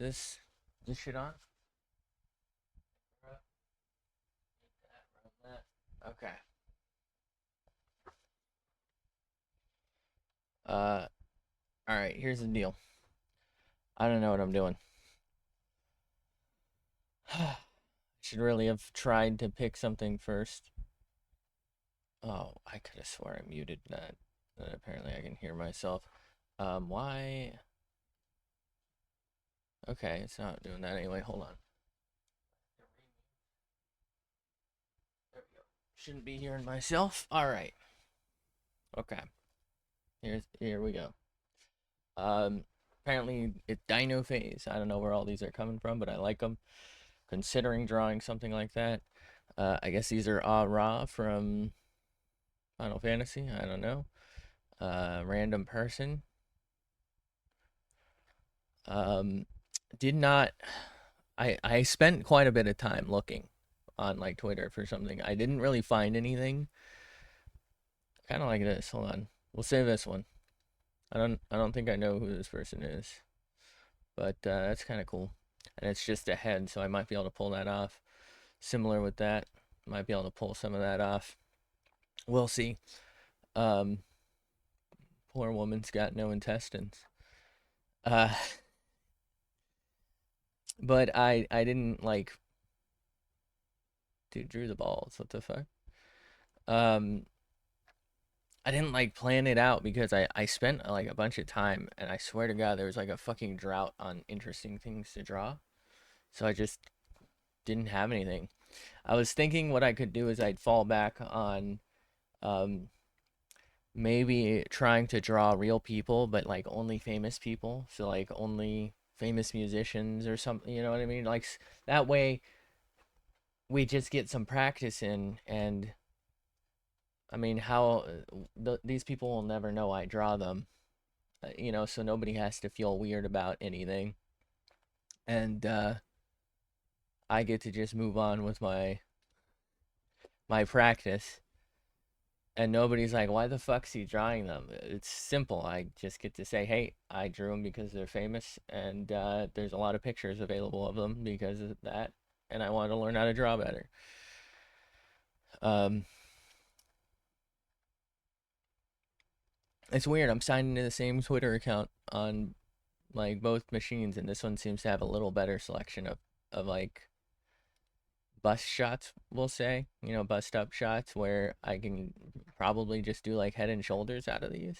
This shit on? Okay. All right. Here's the deal. I don't know what I'm doing. Should really have tried to pick something first. Oh, I could have swore I muted that. But apparently I can hear myself. Why? Okay, it's not doing that anyway. Hold on. There we go. Shouldn't be hearing myself. All right. Okay. Here we go. Um, apparently it's Dino Phase. I don't know where all these are coming from, but I like them. Considering drawing something like that. I guess these are Ra from Final Fantasy. I don't know. Random person. Um, did not. I spent quite a bit of time looking on like Twitter for something. I didn't really find anything. Kind of like this. Hold on. We'll save this one. I don't think I know who this person is, but that's kind of cool. And it's just a head, so I might be able to pull that off. Similar with that, might be able to pull some of that off. We'll see. Um, Poor woman's got no intestines. Uh, but I didn't like. Dude drew the balls. What the fuck? Um, I didn't like plan it out because I spent like a bunch of time, and I swear to God there was like a fucking drought on interesting things to draw. So I just didn't have anything. I was thinking what I could do is I'd fall back on um maybe trying to draw real people, but like only famous people. So like only famous musicians or something, you know what I mean? Like that way we just get some practice in. And I mean, how these people will never know I draw them, so nobody has to feel weird about anything. And I get to just move on with my practice, and nobody's like, why the fuck's he drawing them? It's simple. I just get to say, hey, I drew them because they're famous, and there's a lot of pictures available of them because of that, and I wanted to learn how to draw better. um it's weird. I'm signed into the same Twitter account on like both machines, and this one seems to have a little better selection of like bust shots, we'll say, bust up shots, where I can probably just do like head and shoulders out of these.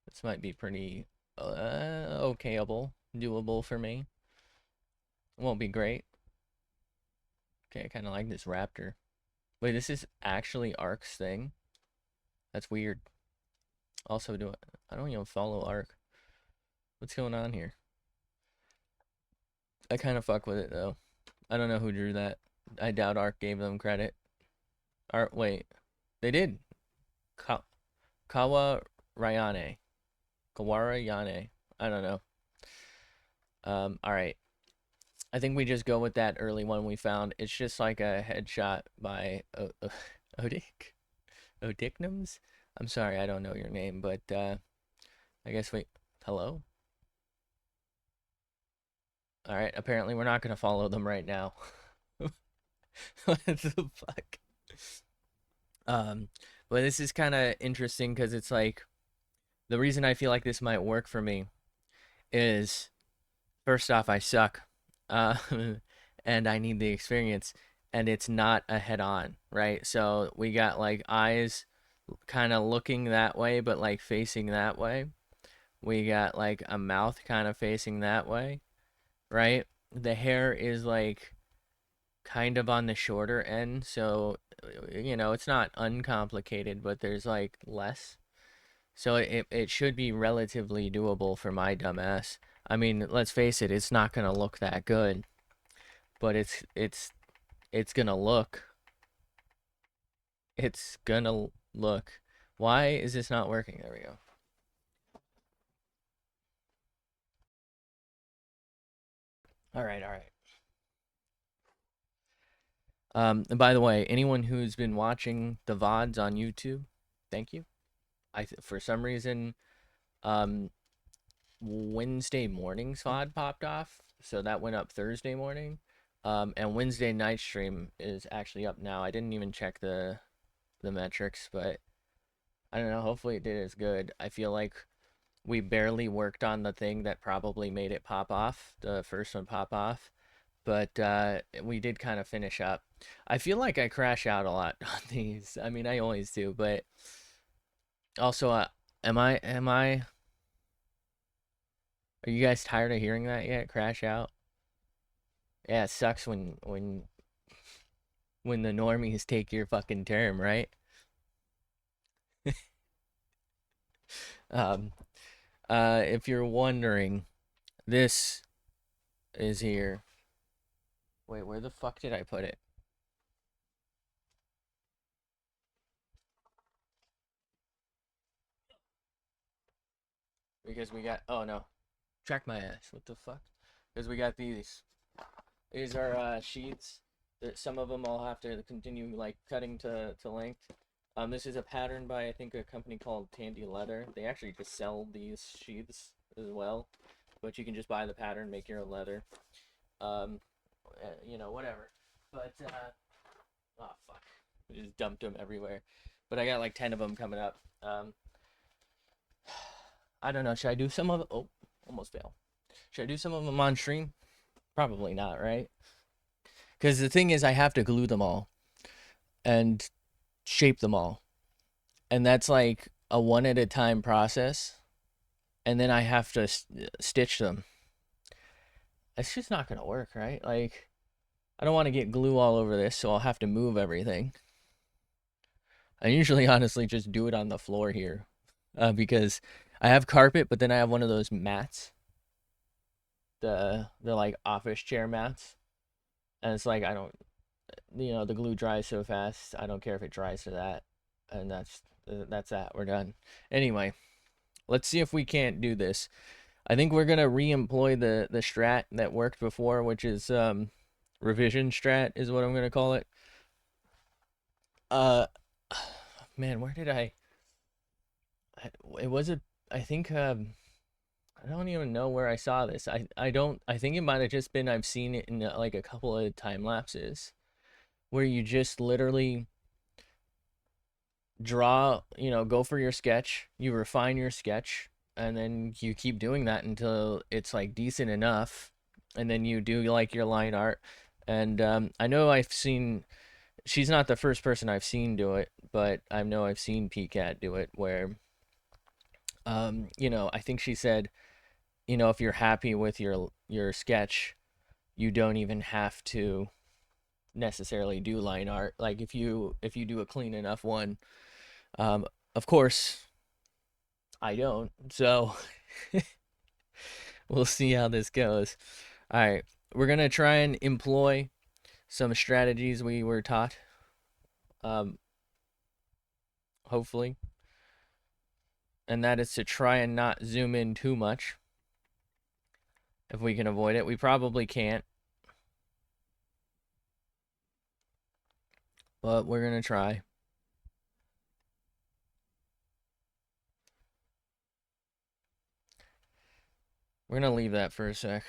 This might be pretty okayable, doable for me. Won't be great. Okay, I kind of like this raptor. Wait, this is actually Ark's thing? That's weird. Also, I don't even follow Ark. What's going on here? I kind of fuck with it though. I don't know who drew that. I doubt Ark gave them credit. Art, wait, they did. Ka- Kawa Ryane. Kawara Yane. I don't know. All right. I think we just go with that early one we found. It's just like a headshot by Odik. Odiknums? I'm sorry, I don't know your name, but I guess we. Hello? All right, apparently we're not going to follow them right now. What the fuck? Um, but this is kind of interesting because it's like the reason I feel like this might work for me is first off, I suck, uh, and I need the experience, and it's not a head on, right? So we got like eyes kind of looking that way, but like facing that way. We got like a mouth kind of facing that way, right? The hair is like kind of on the shorter end, so it's not uncomplicated, but there's like less. So it should be relatively doable for my dumbass. I mean, let's face it, it's not gonna look that good, but it's gonna look. It's gonna look. Why is this not working? There we go. All right, all right. And by the way, anyone who's been watching the VODs on YouTube, thank you. For some reason, um, Wednesday morning's VOD popped off, so that went up Thursday morning. And Wednesday night stream is actually up now. I didn't even check the metrics, but I don't know. Hopefully it did as good. I feel like we barely worked on the thing that probably made it pop off, the first one pop off, but we did kind of finish up. I feel like I crash out a lot on these. I mean, I always do, but also, am I? Are you guys tired of hearing that yet? Crash out? Yeah, it sucks when the normies take your fucking term, right? Um, if you're wondering, this is here. Wait, where the fuck did I put it? Because we got, oh no, track my ass. What the fuck? Because we got these. These are sheets. That some of them I'll have to continue like cutting to length. This is a pattern by I think a company called Tandy Leather. They actually just sell these sheets as well, but you can just buy the pattern, make your own leather. Um, you know, whatever. But oh fuck, I just dumped them everywhere. But I got like 10 of them coming up. I don't know. Should I do some of it? Oh, almost fail. Should I do some of them on stream? Probably not, right? Because the thing is, I have to glue them all and shape them all, and that's like a one at a time process. And then I have to stitch them. It's just not gonna work, right? Like, I don't want to get glue all over this, so I'll have to move everything. I usually, honestly, just do it on the floor here, because I have carpet, but then I have one of those mats, the like office chair mats, and it's like I don't, the glue dries so fast. I don't care if it dries to that, and that's that. We're done. Anyway, let's see if we can't do this. I think we're gonna re-employ the strat that worked before, which is revision strat is what I'm gonna call it. Uh, man, where did it was a I think I don't even know where I saw this. I don't I think it might have just been I've seen it in like a couple of time lapses where you just literally draw, go for your sketch, you refine your sketch, and then you keep doing that until it's like decent enough, and then you do like your line art. And I know I've seen she's not the first person I've seen do it, but I know I've seen PCAT do it where I think she said, if you're happy with your sketch, you don't even have to necessarily do line art. Like if you do a clean enough one. Um, of course, I don't. So we'll see how this goes. All right, we're gonna try and employ some strategies we were taught. Um, hopefully, and that is to try and not zoom in too much if we can avoid it. We probably can't, but we're gonna try. We're gonna leave that for a sec.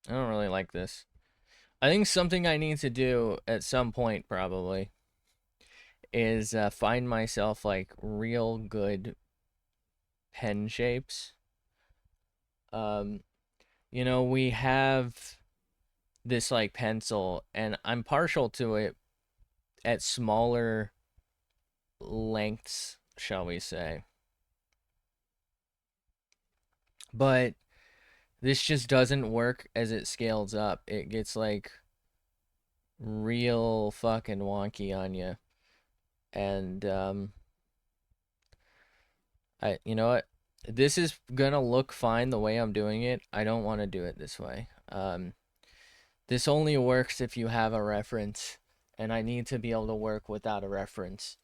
I don't really like this. I think something I need to do at some point probably is find myself like real good pen shapes. Um, we have this like pencil, and I'm partial to it at smaller lengths, shall we say. But this just doesn't work as it scales up. It gets like real fucking wonky on you. And you know what? This is gonna look fine the way I'm doing it. I don't want to do it this way. This only works if you have a reference, and I need to be able to work without a reference.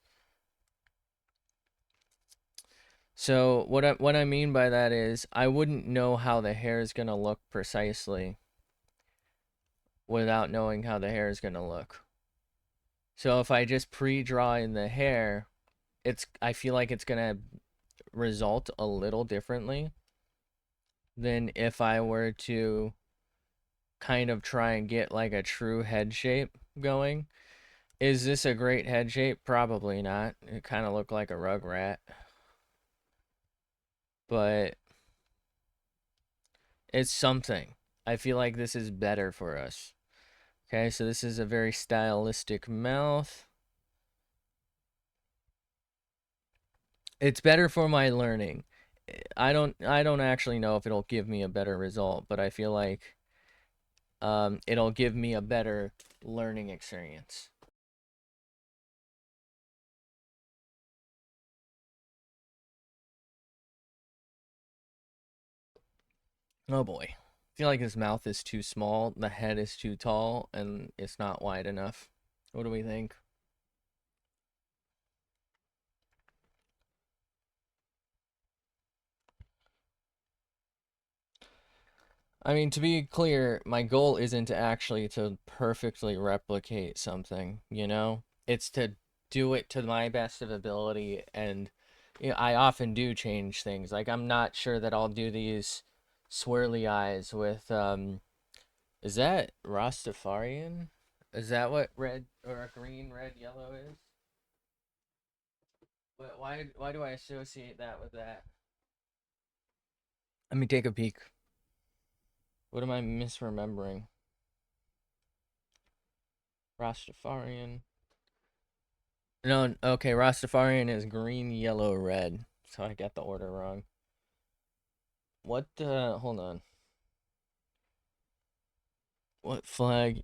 So what I mean by that is I wouldn't know how the hair is gonna look precisely without knowing how the hair is going to look. So if I just pre-draw in the hair, I feel like it's going to result a little differently than if I were to kind of try and get like a true head shape going. Is this a great head shape? Probably not. It kind of looked like a rug rat. But it's something. I feel like this is better for us. Okay, so this is a very stylistic mouth. It's better for my learning. I don't actually know if it'll give me a better result, but I feel like it'll give me a better learning experience. Oh boy. I feel like his mouth is too small, the head is too tall, and it's not wide enough. What do we think? I mean, to be clear, my goal isn't actually to perfectly replicate something, you know? It's to do it to my best of ability, and I often do change things. Like, I'm not sure that I'll do these swirly eyes with, is that Rastafarian? Is that what red, or green, red, yellow is? But why do I associate that with that? Let me take a peek. What am I misremembering? Rastafarian. No, okay, Rastafarian is green, yellow, red. So I got the order wrong. What, hold on. What flag?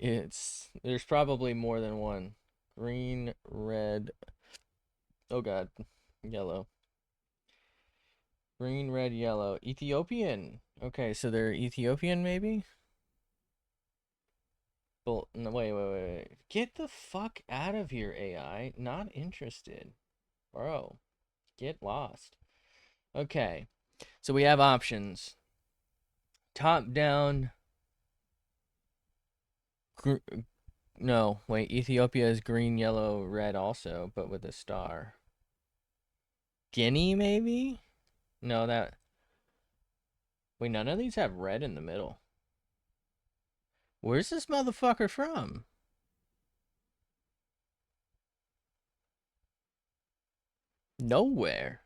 There's probably more than one. Green, red, oh god, yellow. Green, red, yellow. Ethiopian. Okay, so they're Ethiopian maybe? Well, no, wait. Get the fuck out of here, AI. Not interested. Bro, get lost. Okay, so we have options. Top down. No, wait. Ethiopia is green, yellow, red also, but with a star. Guinea, maybe? No, that. Wait, none of these have red in the middle. Where's this motherfucker from? Nowhere.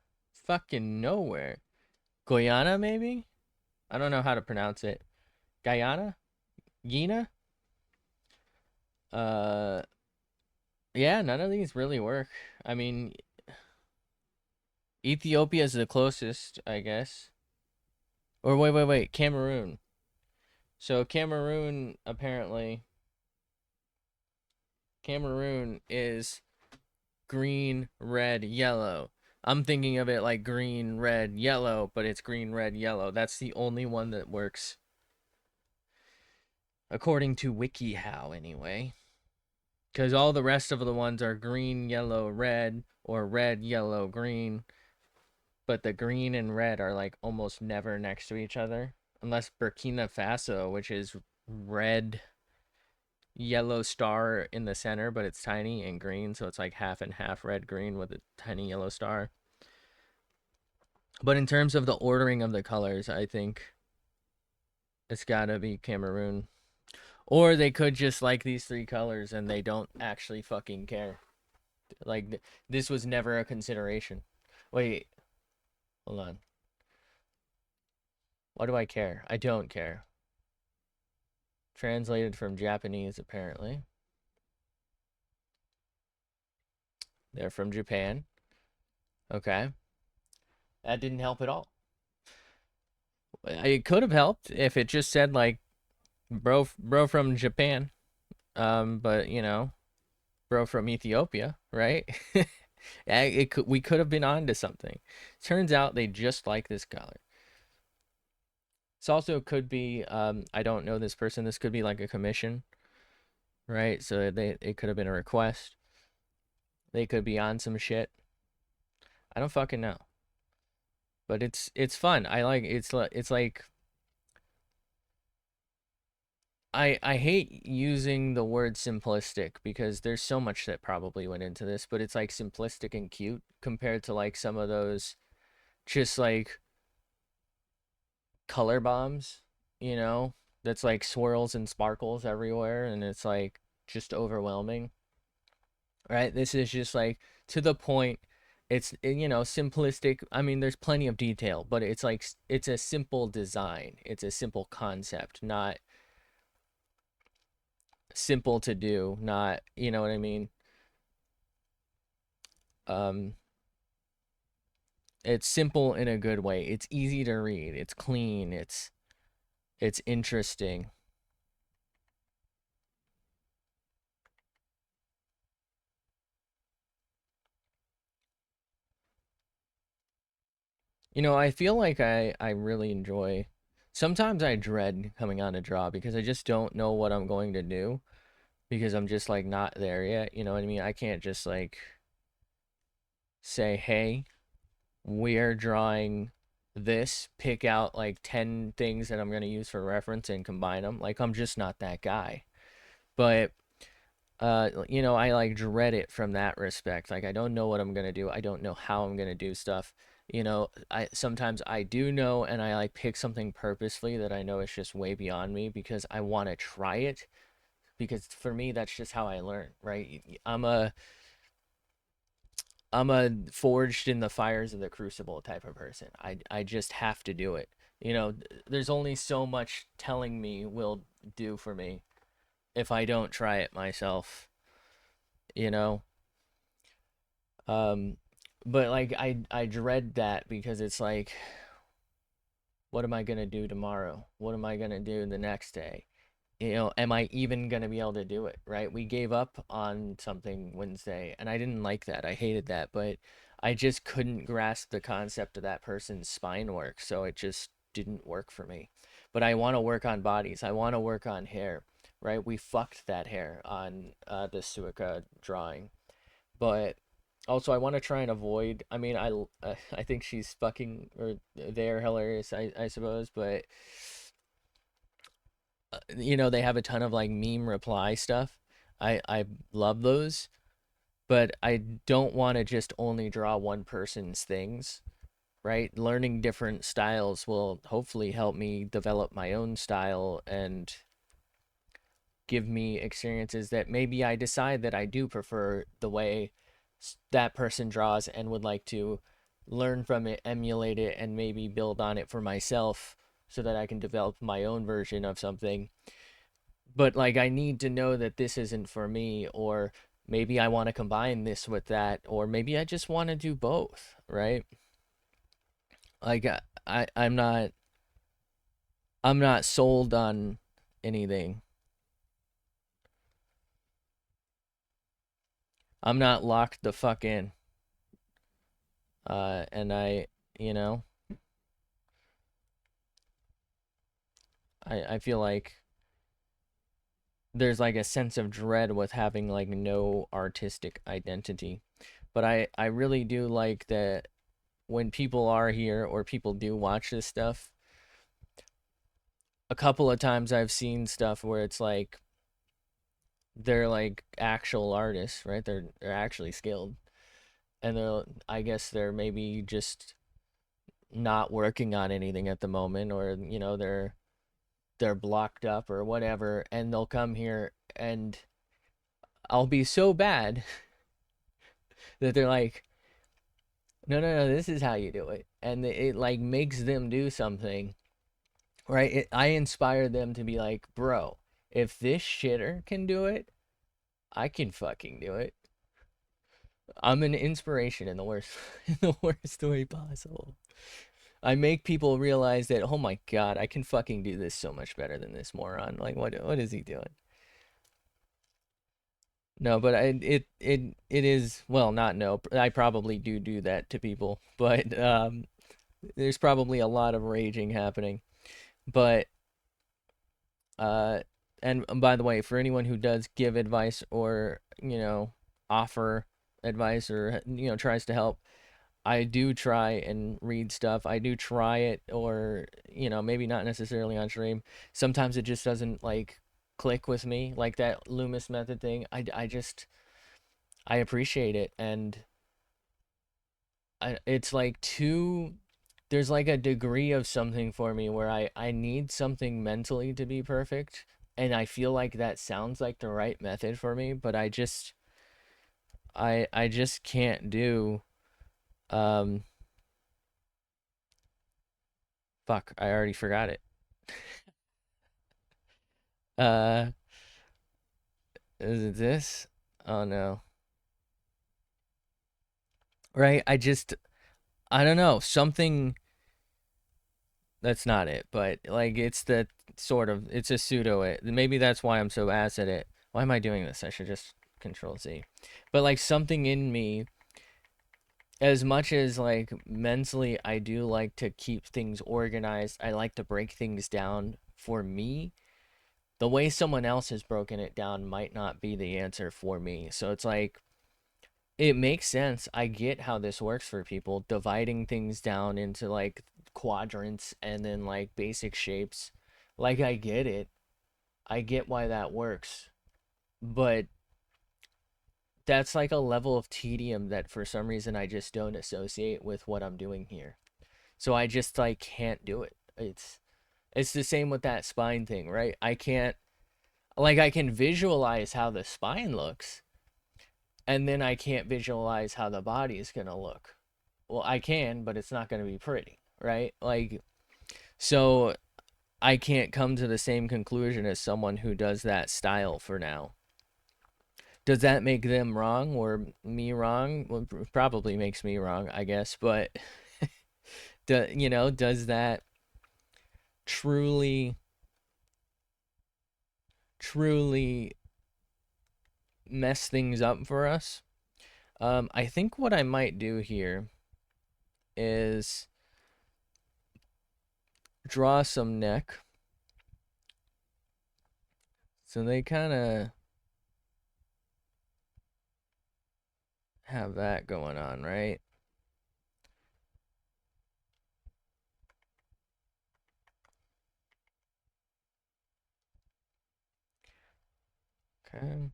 Fucking nowhere. Guyana, maybe? I don't know how to pronounce it. Guyana? Gina? Uh, yeah, none of these really work. I mean, Ethiopia is the closest, I guess. Or wait. Cameroon. So Cameroon, apparently, Cameroon is green, red, yellow. I'm thinking of it like green, red, yellow, but it's green, red, yellow. That's the only one that works. According to WikiHow, anyway. Because all the rest of the ones are green, yellow, red, or red, yellow, green. But the green and red are like almost never next to each other. Unless Burkina Faso, which is red, yellow star in the center, but it's tiny, and green. So it's like half and half red, green with a tiny yellow star. But in terms of the ordering of the colors, I think it's gotta be Cameroon. Or they could just like these three colors and they don't actually fucking care. Like, this was never a consideration. Wait, hold on. Why do I care? I don't care. Translated from Japanese, apparently. They're from Japan. Okay. That didn't help at all. It could have helped if it just said, like, bro from Japan. But, bro from Ethiopia, right? We could have been on to something. Turns out they just like this color. This also could be, I don't know this person. This could be like a commission, right? So it could have been a request. They could be on some shit. I don't fucking know. But it's fun. I like it's like I hate using the word simplistic because there's so much that probably went into this, but it's like simplistic and cute compared to like some of those just like color bombs, you know, that's like swirls and sparkles everywhere and it's like just overwhelming, right? This is just like to the point. It's you know, simplistic. I mean, there's plenty of detail, but it's like it's a simple design. It's a simple concept, not simple to do, not, you know what I mean? Um it's simple in a good way. It's easy to read. It's clean. It's interesting. You know, I feel like I really enjoy. Sometimes I dread coming on a draw because I just don't know what I'm going to do because I'm just like not there yet. You know what I mean? I can't just like say, "Hey, we're drawing this, pick out like 10 things that I'm going to use for reference and combine them." Like I'm just not that guy. But you know, I like dread it from that respect. Like I don't know what I'm going to do. I don't know how I'm going to do stuff. You know, I sometimes I do know and I like pick something purposely that I know is just way beyond me because I want to try it because for me that's just how I learn, right? I'm a forged in the fires of the crucible type of person. I just have to do it. You know, there's only so much telling me will do for me if I don't try it myself, you know? Um but like I dread that because it's like what am I going to do tomorrow? What am I going to do the next day? You know, am I even going to be able to do it, right? We gave up on something Wednesday and I didn't like that. I hated that, but I just couldn't grasp the concept of that person's spine work, so it just didn't work for me. But I want to work on bodies. I want to work on hair, right? We fucked that hair on the Suica drawing. But also I want to try and avoid, I mean, I think she's fucking or they're hilarious, I suppose, but you know, they have a ton of like meme reply stuff. I love those, but I don't want to just only draw one person's things, right? Learning different styles will hopefully help me develop my own style and give me experiences that maybe I decide that I do prefer the way that person draws and would like to learn from it, emulate it, and maybe build on it for myself so that I can develop my own version of something. But like, I need to know that this isn't for me, or maybe I want to combine this with that, or maybe I just want to do both, right? Like, I'm not sold on anything. I'm not locked the fuck in. And you know, I feel like there's like a sense of dread with having like no artistic identity. But I really do like that when people are here or people do watch this stuff. A couple of times I've seen stuff where it's like they're like actual artists, right? They're actually skilled. And I guess they're maybe just not working on anything at the moment, or you know, they're blocked up or whatever, and they'll come here and I'll be so bad that they're like, no, no, no, this is how you do it. And it like makes them do something, right? I inspire them to be like, bro, if this shitter can do it, I can fucking do it. I'm an inspiration in the worst, in the worst way possible. I make people realize that, oh my god, I can fucking do this so much better than this moron. Like, what is he doing? No, but it is, well, not no. I probably do that to people, but there's probably a lot of raging happening. But uh, and by the way, for anyone who does give advice or you know offer advice or you know tries to help, I do try and read stuff. I do try it, or you know maybe not necessarily on stream. Sometimes it just doesn't like. click with me, like that Loomis method thing. I appreciate it, and it's like there's like a degree of something for me where I need something mentally to be perfect, and I feel like that sounds like the right method for me, but I just can't do um fuck, I already forgot it. Uh is it this? Oh no. Right? I don't know, something that's not it, but like it's the sort of it's a pseudo it. Maybe that's why I'm so ass at it. Why am I doing this? I should just control Z. But like something in me, as much as like mentally I do like to keep things organized, I like to break things down for me. The way someone else has broken it down might not be the answer for me. So it's like it makes sense. I get how this works for people, dividing things down into like quadrants and then like basic shapes. Like I get it. I get why that works. But that's like a level of tedium that for some reason I just don't associate with what I'm doing here. So I just like can't do it. It's the same with that spine thing, right? I can't, like, I can visualize how the spine looks, and then I can't visualize how the body is going to look. Well, I can, but it's not going to be pretty, right? Like, so I can't come to the same conclusion as someone who does that style for now. Does that make them wrong or me wrong? Well, probably makes me wrong, I guess, but does that truly truly mess things up for us? I think what I might do here is draw some neck. So they kind of have that going on, right? Okay.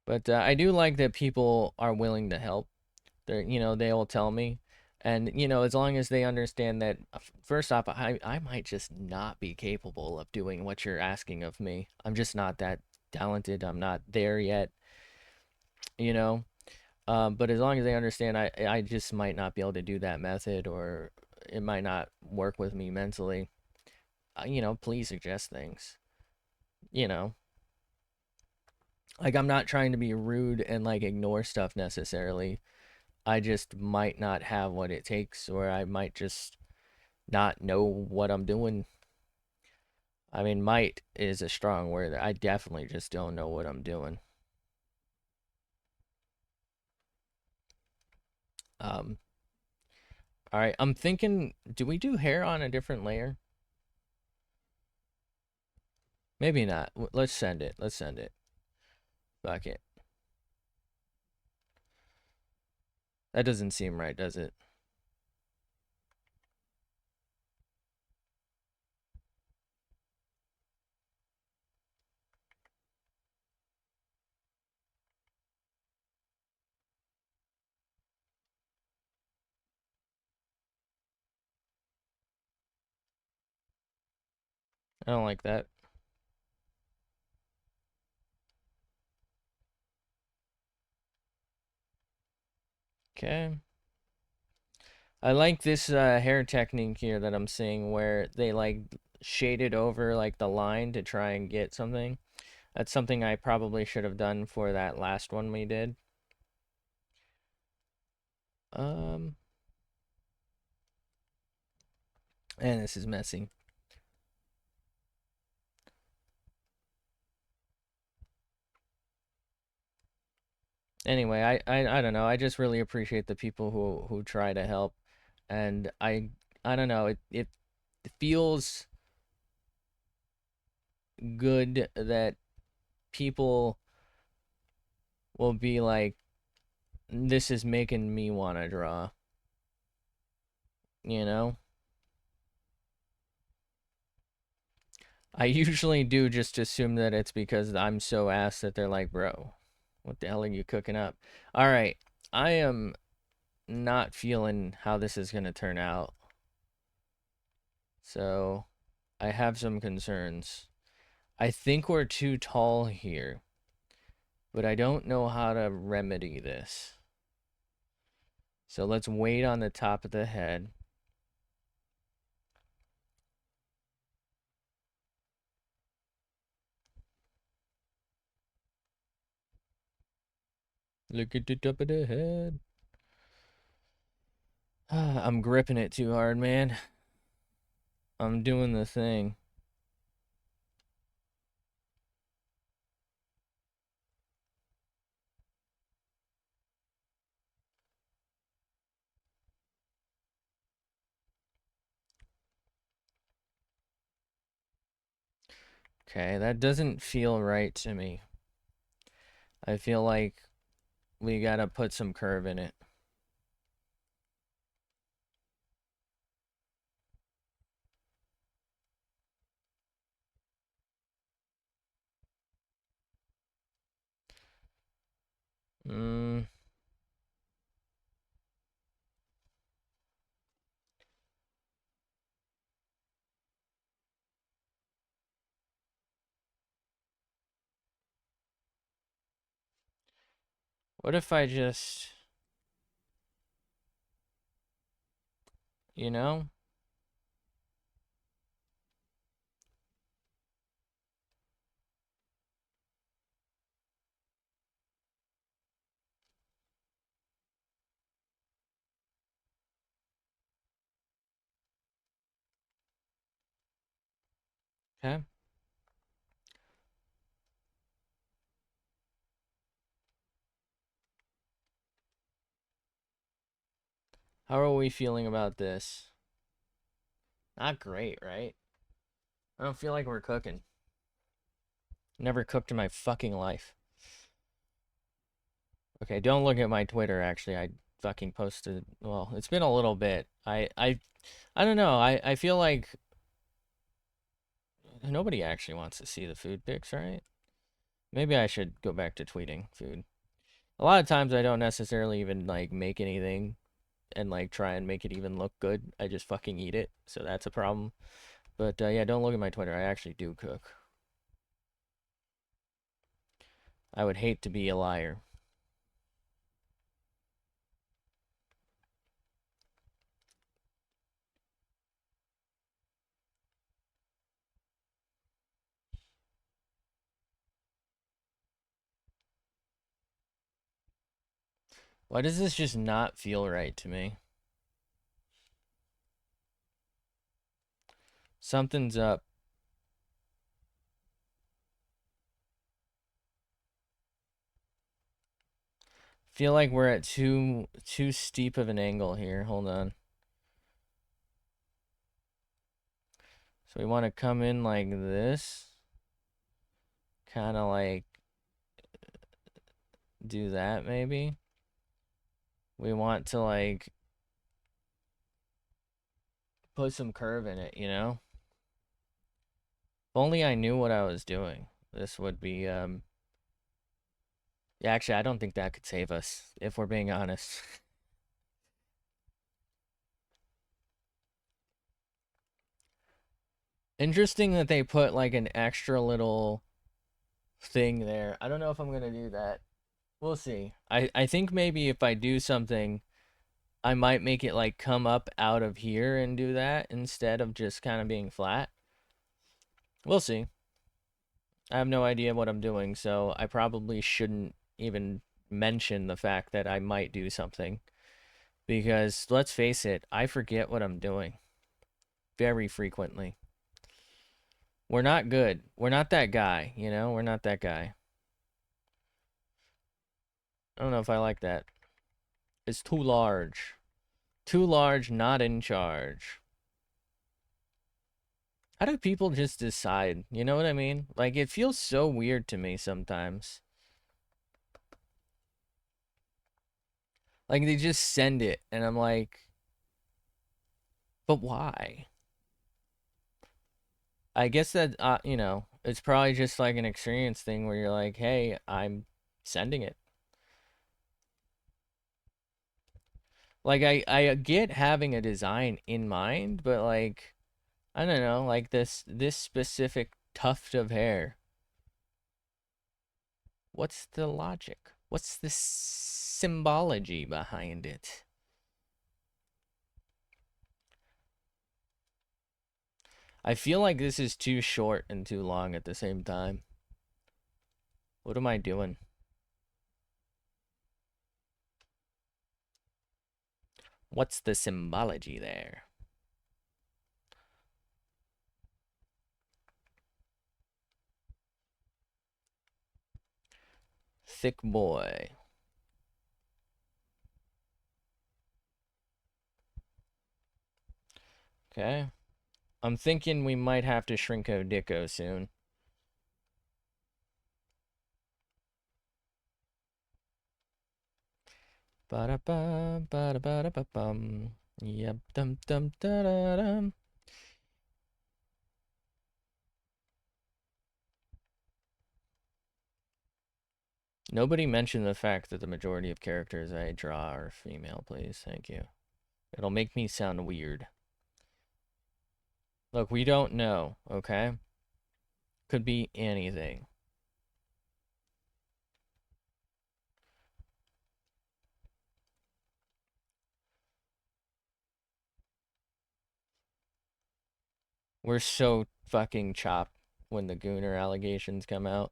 But I do like that people are willing to help. They will tell me. And, as long as they understand that, first off, I might just not be capable of doing what you're asking of me. I'm just not that talented. I'm not there yet, you know? But as long as they understand, I just might not be able to do that method, or it might not work with me mentally. Please suggest things. You know, like I'm not trying to be rude and like ignore stuff necessarily. I just might not have what it takes, or I might just not know what I'm doing. I mean, might is a strong word. I definitely just don't know what I'm doing. Um, all right, I'm thinking, do we do hair on a different layer? Maybe not. Let's send it. Let's send it. Fuck it. That doesn't seem right, does it? I don't like that. Okay. I like this hair technique here that I'm seeing where they like shaded over like the line to try and get something. That's something I probably should have done for that last one we did. Um, and this is messy. Anyway, I don't know. I just really appreciate the people who try to help, and I don't know. It feels good that people will be like, this is making me want to draw. you know? I usually do just assume that it's because I'm so ass that they're like, bro, what the hell are you cooking up? All right, I am not feeling how this is going to turn out. So I have some concerns. I think we're too tall here, but I don't know how to remedy this. So let's wait on the top of the head. Look at the top of the head. I'm gripping it too hard, man. I'm doing the thing. Okay, that doesn't feel right to me. I feel like we gotta put some curve in it. Mm, what if I just, you know? Okay. How are we feeling about this? Not great, right? I don't feel like we're cooking. Never cooked in my fucking life. Okay, don't look at my Twitter, actually. I fucking posted, well, it's been a little bit. I don't know. I feel like nobody actually wants to see the food pics, right? Maybe I should go back to tweeting food. A lot of times I don't necessarily even like make anything and like try and make it even look good. I just fucking eat it. So that's a problem. But yeah, don't look at my Twitter. I actually do cook. I would hate to be a liar. Why does this just not feel right to me? Something's up. Feel like we're at too steep of an angle here. Hold on. So we want to come in like this. Kind of like do that maybe. We want to like put some curve in it, you know? If only I knew what I was doing. This would be yeah, actually I don't think that could save us if we're being honest. Interesting that they put like an extra little thing there. I don't know if I'm going to do that. We'll see. I think maybe if I do something I might make it like come up out of here and do that instead of just kind of being flat. We'll see. I have no idea what I'm doing, so I probably shouldn't even mention the fact that I might do something. Because let's face it, I forget what I'm doing very frequently. We're not good. We're not that guy, you know? We're not that guy. I don't know if I like that. It's too large. Too large, not in charge. How do people just decide? You know what I mean? Like, it feels so weird to me sometimes. Like, they just send it, and I'm like, But why? I guess that you know, it's probably just like an experience thing where you're like, "Hey, I'm sending it." Like I get having a design in mind, but like I don't know, like this specific tuft of hair. What's the logic? What's the symbology behind it? I feel like this is too short and too long at the same time. What am I doing? What's the symbology there? Thick boy. Okay. I'm thinking we might have to shrinko dicko soon. Ba-da-ba, ba-da-ba-da-ba-bum. Yep, dum dum da da dum. Nobody mentioned the fact that the majority of characters I draw are female, please. Thank you. It'll make me sound weird. Look, we don't know, okay? Could be anything. We're so fucking chopped when the Gooner allegations come out.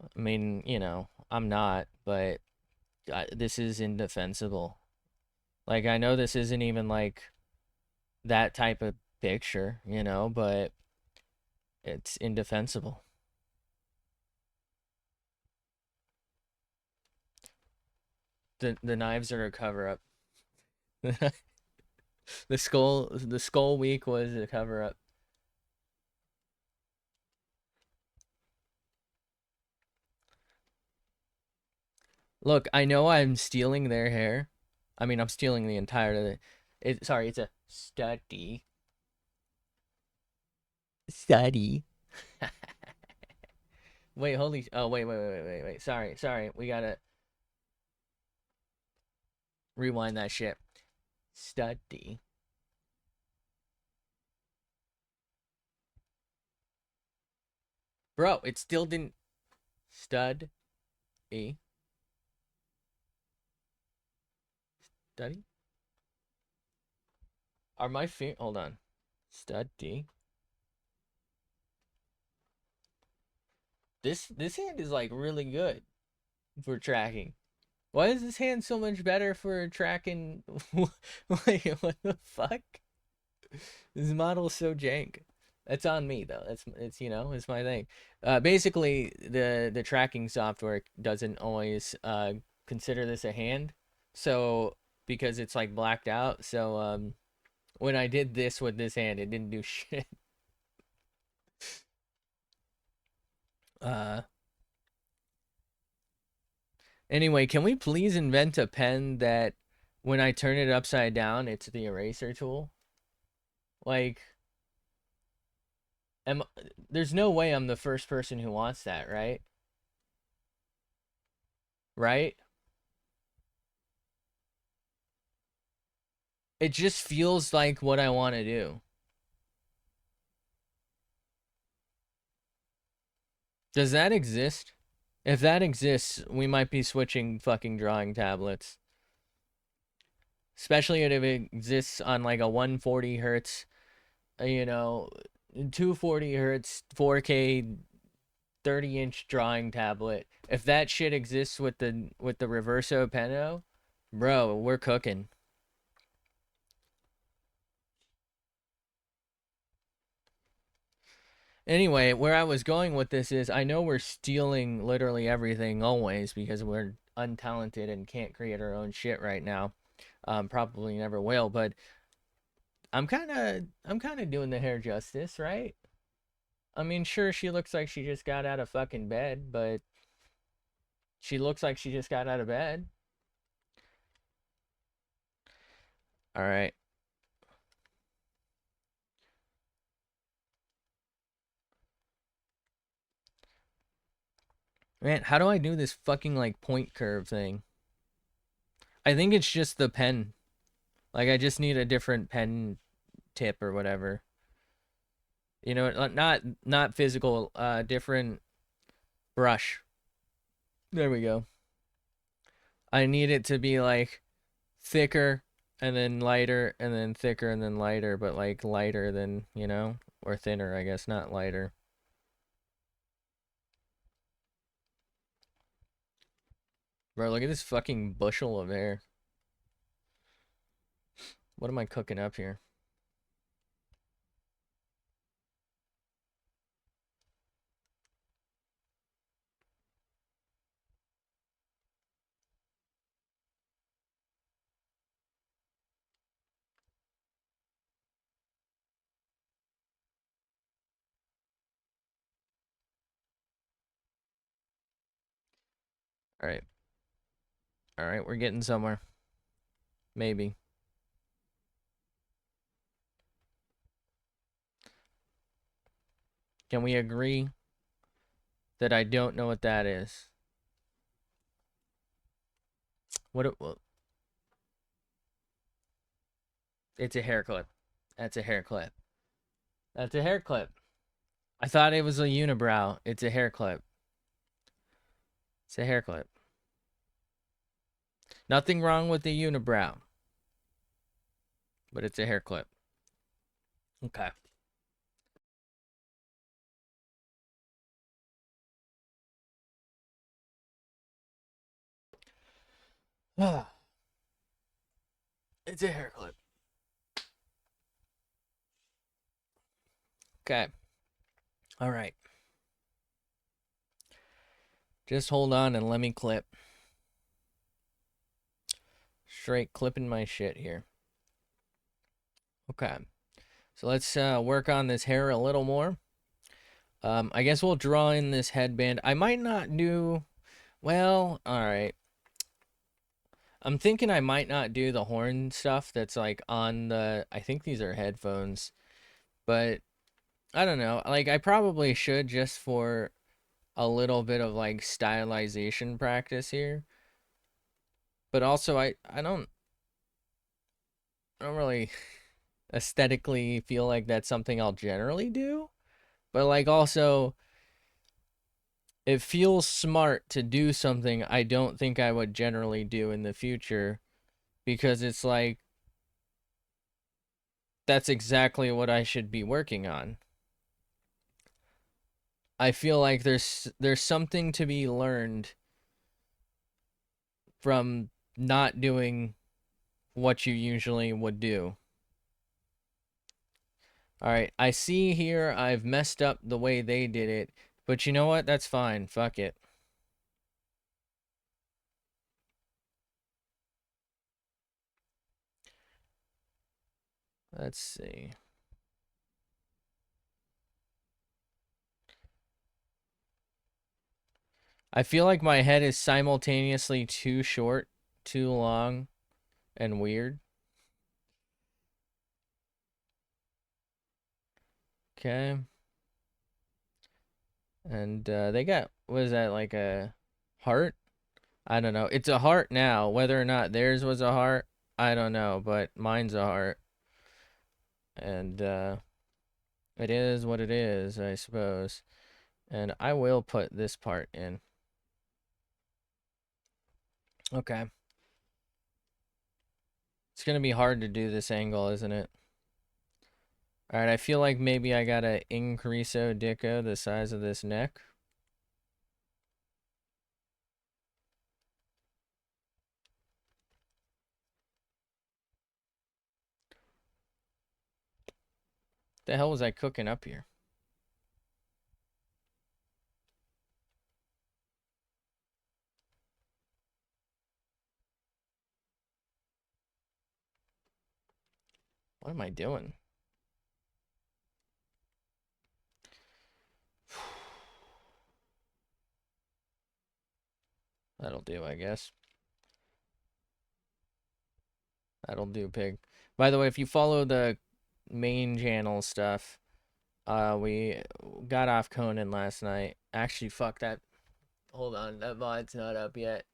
I mean, you know, I'm not, but this is indefensible. Like, I know this isn't even like that type of picture, you know, but it's indefensible. The knives are a cover up. The skull week was a cover up. Look, I know I'm stealing their hair. I mean, I'm stealing the entire. Sorry, it's a study. Study. Wait, holy. Oh, wait. Sorry. We gotta rewind that shit. Study. Bro, it still didn't. Stud. E. Study? Are my feet. Hold on. Study. This hand is like really good for tracking. Why is this hand so much better for tracking? Wait, what the fuck? This model is so jank. That's on me though. It's you know it's my thing. Basically, the tracking software doesn't always consider this a hand, so because it's like blacked out. So when I did this with this hand, it didn't do shit. Uh, anyway, can we please invent a pen that when I turn it upside down, it's the eraser tool? Like, am there's no way I'm the first person who wants that, right? Right? It just feels like what I want to do. Does that exist? If that exists, we might be switching fucking drawing tablets. Especially if it exists on like a 140 hertz, you know, 240 hertz, 4K, 30-inch drawing tablet. If that shit exists with the Reverso Peno, bro, we're cooking. Anyway, where I was going with this is I know we're stealing literally everything always because we're untalented and can't create our own shit right now. Probably never will, but I'm kind of doing the hair justice, right? I mean, sure, she looks like she just got out of fucking bed, but she looks like she just got out of bed. All right. Man, how do I do this fucking like point curve thing? I think it's just the pen. Like I just need a different pen tip or whatever. You know, not physical, different brush. There we go. I need it to be like thicker and then lighter and then thicker and then lighter, but like lighter than, or thinner, I guess, not lighter. Bro, look at this fucking bushel of hair. What am I cooking up here? All right. All right, we're getting somewhere. Maybe. Can we agree that I don't know what that is? Well, it's a hair clip. That's a hair clip. That's a hair clip. I thought it was a unibrow. It's a hair clip. It's a hair clip. Nothing wrong with the unibrow. But it's a hair clip. Okay. It's a hair clip. Okay. All right. Just hold on and let me clip. Straight clipping my shit here. Okay. So let's work on this hair a little more. I guess we'll draw in this headband. I might not do... Well, alright. I'm thinking I might not do the horn stuff that's like on the... I think these are headphones. But I don't know. Like I probably should just for a little bit of like stylization practice here. But also I don't really aesthetically feel like that's something I'll generally do. But like also it feels smart to do something I don't think I would generally do in the future because it's like that's exactly what I should be working on. I feel like there's something to be learned from not doing what you usually would do. All right, I see here I've messed up the way they did it, but you know what? That's fine. Fuck it. Let's see. I feel like my head is simultaneously too short, too long, and weird. Okay. And they got, what is that, like a heart? I don't know. It's a heart now. Whether or not theirs was a heart, I don't know, but mine's a heart. And it is what it is, I suppose. And I will put this part in. Okay. It's going to be hard to do this angle, isn't it? All right, I feel like maybe I got to increaso dicko the size of this neck. The hell was I cooking up here? What am I doing? That'll do, I guess. That'll do, pig. By the way, if you follow the main channel stuff, we got off Conan last night. Actually, fuck that. Hold on, that VOD's not up yet.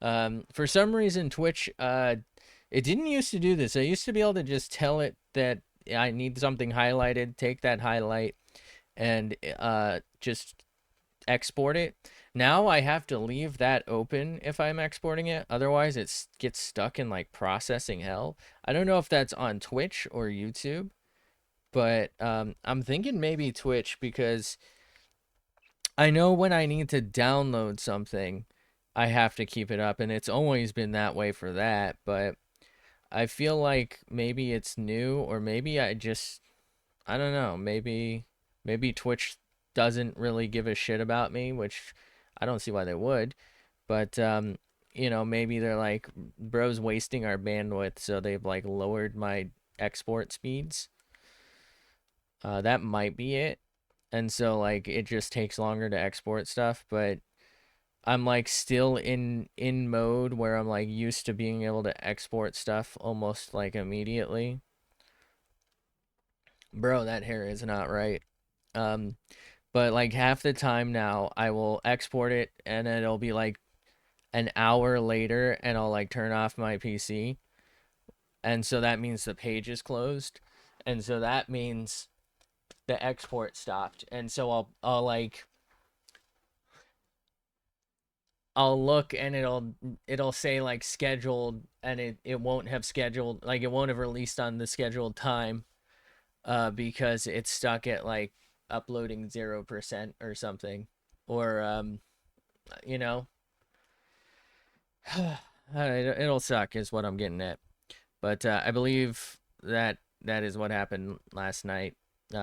For some reason, Twitch, it didn't used to do this. I used to be able to just tell it that I need something highlighted, take that highlight, and just export it. Now I have to leave that open if I'm exporting it. Otherwise, it gets stuck in like processing hell. I don't know if that's on Twitch or YouTube, but I'm thinking maybe Twitch because I know when I need to download something, I have to keep it up, and it's always been that way for that. But I feel like maybe it's new, or maybe I don't know, maybe Twitch doesn't really give a shit about me, which I don't see why they would. But maybe they're like, bro's wasting our bandwidth, so they've like lowered my export speeds. That might be it. And so like it just takes longer to export stuff, but I'm like still in mode where I'm like used to being able to export stuff almost like immediately. Bro, that hair is not right. Um, but like half the time now I will export it and then it'll be like an hour later and I'll like turn off my PC. And so that means the page is closed. And so that means the export stopped. And so I'll look and it'll say like scheduled and it won't have scheduled, like it won't have released on the scheduled time because it's stuck at like uploading 0% or something. Or you know, it'll suck is what I'm getting at. But I believe that is what happened last night.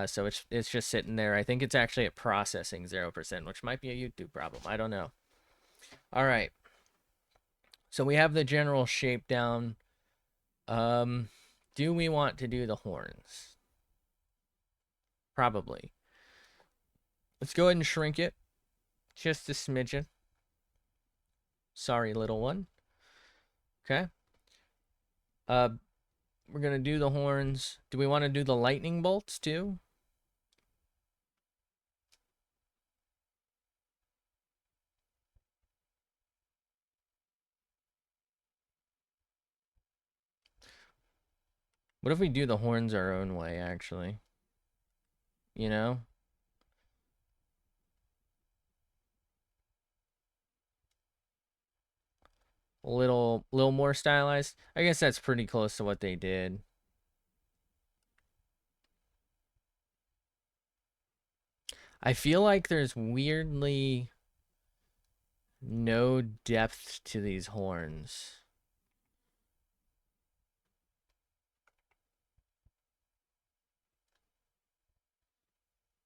So it's just sitting there. I think it's actually at processing 0%, which might be a YouTube problem. I don't know. All right. So we have the general shape down. Um, do we want to do the horns? Probably. Let's go ahead and shrink it just a smidgen. Sorry, little one. Okay. Uh, we're gonna do the horns. Do we want to do the lightning bolts too? What if we do the horns our own way, actually? You know? A little more stylized. I guess that's pretty close to what they did. I feel like there's weirdly no depth to these horns.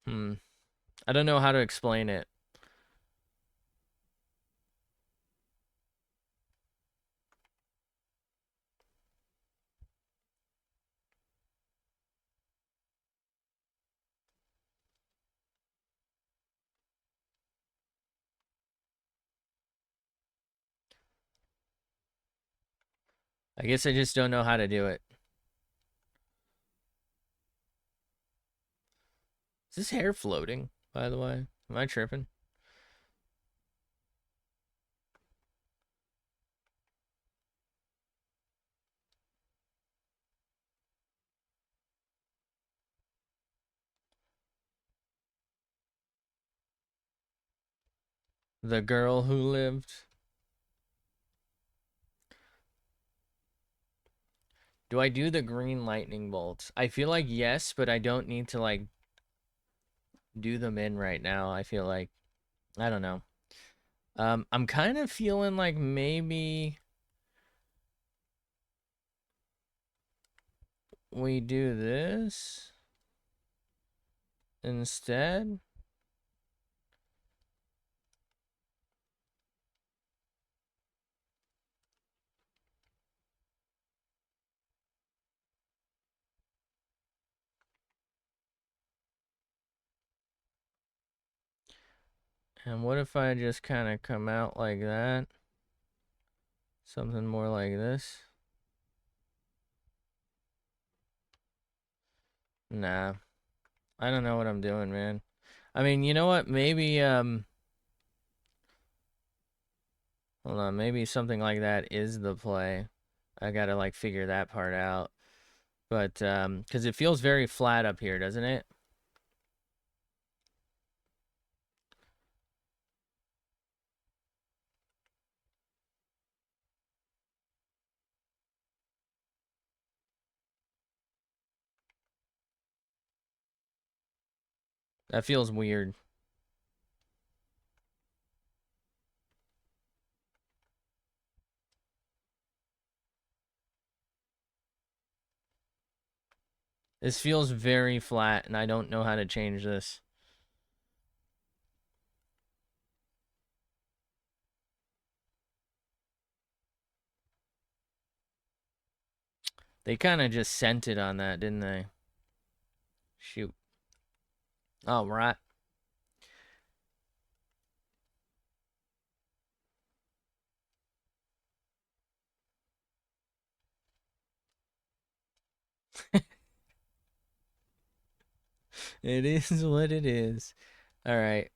Hmm. I don't know how to explain it. I guess I just don't know how to do it. Is this hair floating, by the way? Am I tripping? The girl who lived. Do I do the green lightning bolts? I feel like yes, but I don't need to like do them in right now. I feel like I don't know. I'm kind of feeling like maybe we do this instead. And what if I just kind of come out like that? Something more like this? Nah. I don't know what I'm doing, man. I mean, you know what? Maybe Hold on, maybe something like that is the play. I gotta like figure that part out. But because it feels very flat up here, doesn't it? That feels weird. This feels very flat, and I don't know how to change this. They kind of just sent it on that, didn't they? Shoot. All right. It is what it is. All right.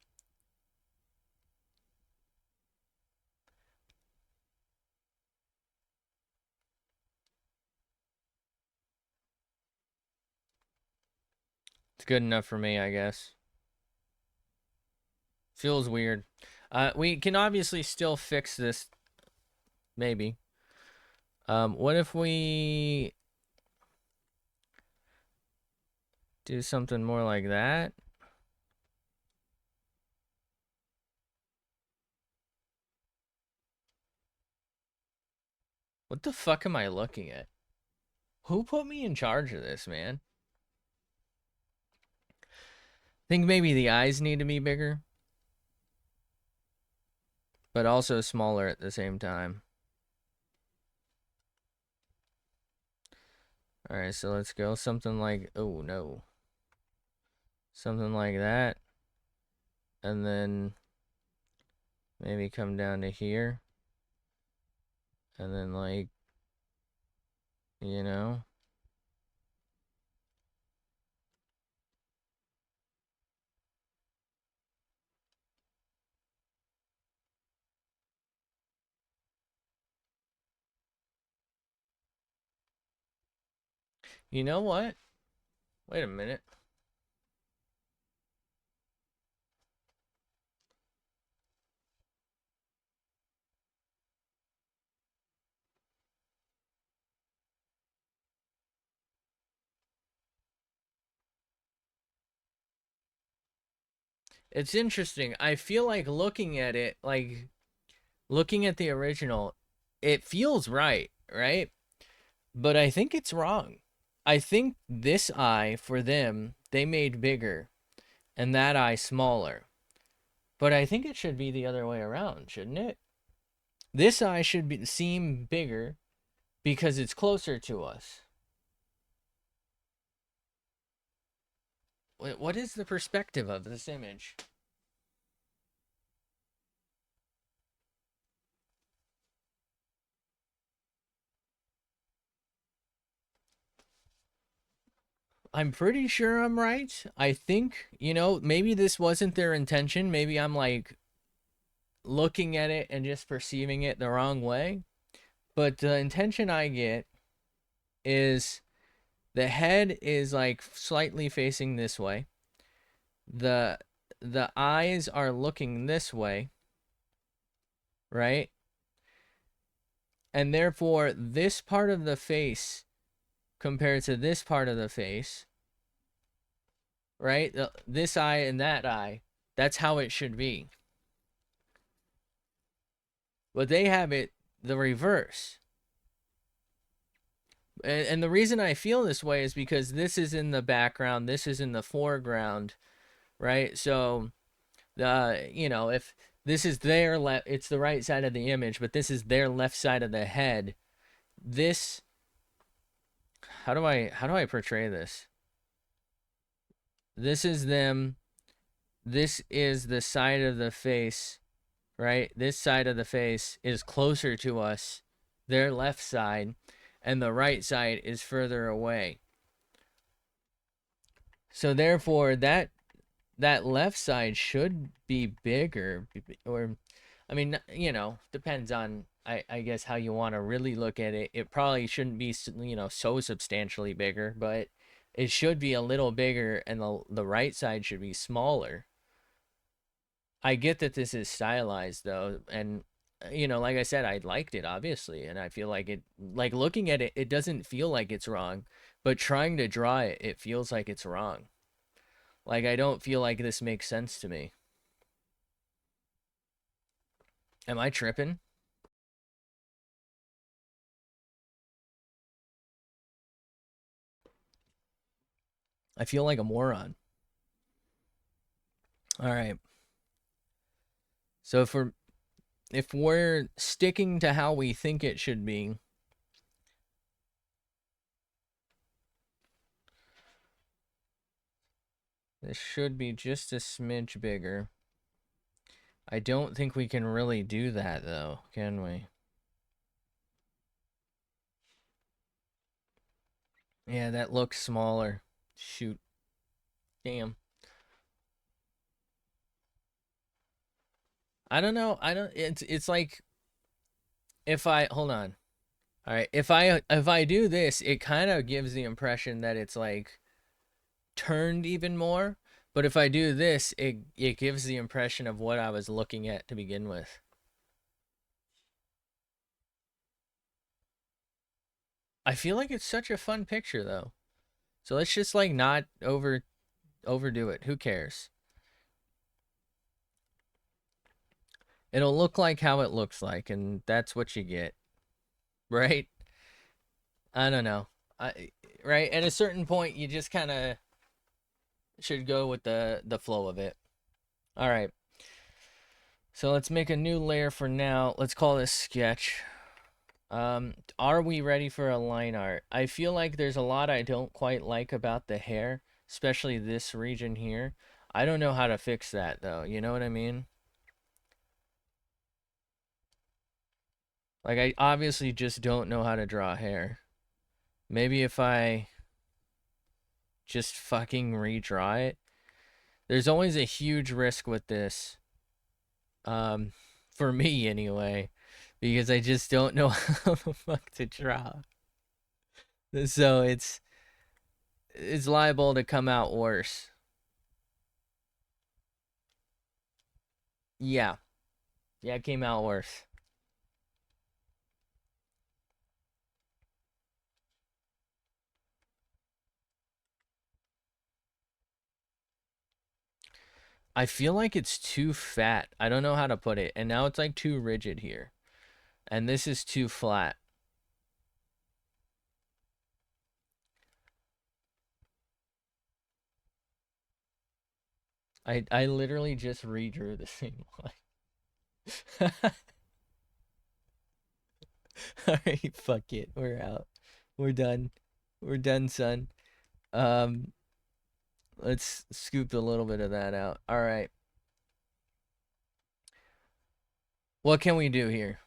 It's good enough for me, I guess. Feels weird. We can obviously still fix this, maybe. What if we do something more like that? What the fuck am I looking at? Who put me in charge of this, man? Think maybe the eyes need to be bigger, but also smaller at the same time. All right, so let's go something like, oh no. Something like that. And then maybe come down to here. And then like, you know. You know what? Wait a minute. It's interesting. I feel like looking at it, like looking at the original, it feels right, right? But I think it's wrong. I think this eye for them, they made bigger and that eye smaller. But I think it should be the other way around, shouldn't it? This eye should seem bigger because it's closer to us. What is the perspective of this image? I'm pretty sure I'm right. I think, maybe this wasn't their intention. Maybe I'm like looking at it and just perceiving it the wrong way. But the intention I get is the head is like slightly facing this way. The the eyes are looking this way, right? And therefore this part of the face compared to this part of the face, right? This eye and that eye, that's how it should be. But they have it the reverse. And the reason I feel this way is because this is in the background, this is in the foreground, right? So, if this is their left, it's the right side of the image, but this is their left side of the head. This, how do I portray this? This is them. This is the side of the face, right? This side of the face is closer to us, their left side, and the right side is further away. So therefore that left side should be bigger, or I mean, depends on, I guess, how you want to really look at it. It probably shouldn't be, so substantially bigger, but it should be a little bigger, and the right side should be smaller. I get that this is stylized though, and like I said, I liked it obviously, and I feel like like looking at it, it doesn't feel like it's wrong, but trying to draw it, it feels like it's wrong. Like I don't feel like this makes sense to me. Am I tripping? I feel like a moron. All right. So if we're sticking to how we think it should be, this should be just a smidge bigger. I don't think we can really do that though, can we? Yeah, that looks smaller. Shoot. Damn. I don't know. I don't it's like if I hold on. All right. If I do this, it kind of gives the impression that it's like turned even more, but if I do this, it gives the impression of what I was looking at to begin with. I feel like it's such a fun picture though. So let's just like not overdo it. Who cares? It'll look like how it looks like, and that's what you get, right? I don't know. I right at a certain point, you just kind of should go with the flow of it. All right. So let's make a new layer for now. Let's call this sketch. Are we ready for a line art? I feel like there's a lot I don't quite like about the hair, especially this region here. I don't know how to fix that though. You know what I mean? Like I obviously just don't know how to draw hair. Maybe if I just fucking redraw it. There's always a huge risk with this. Um, for me anyway, because I just don't know how the fuck to draw. So it's liable to come out worse. Yeah. Yeah, it came out worse. I feel like it's too fat. I don't know how to put it. And now it's like too rigid here. And this is too flat. I literally just redrew the same line. Alright, fuck it. We're out. We're done. We're done, son. Um, let's scoop a little bit of that out. Alright. What can we do here?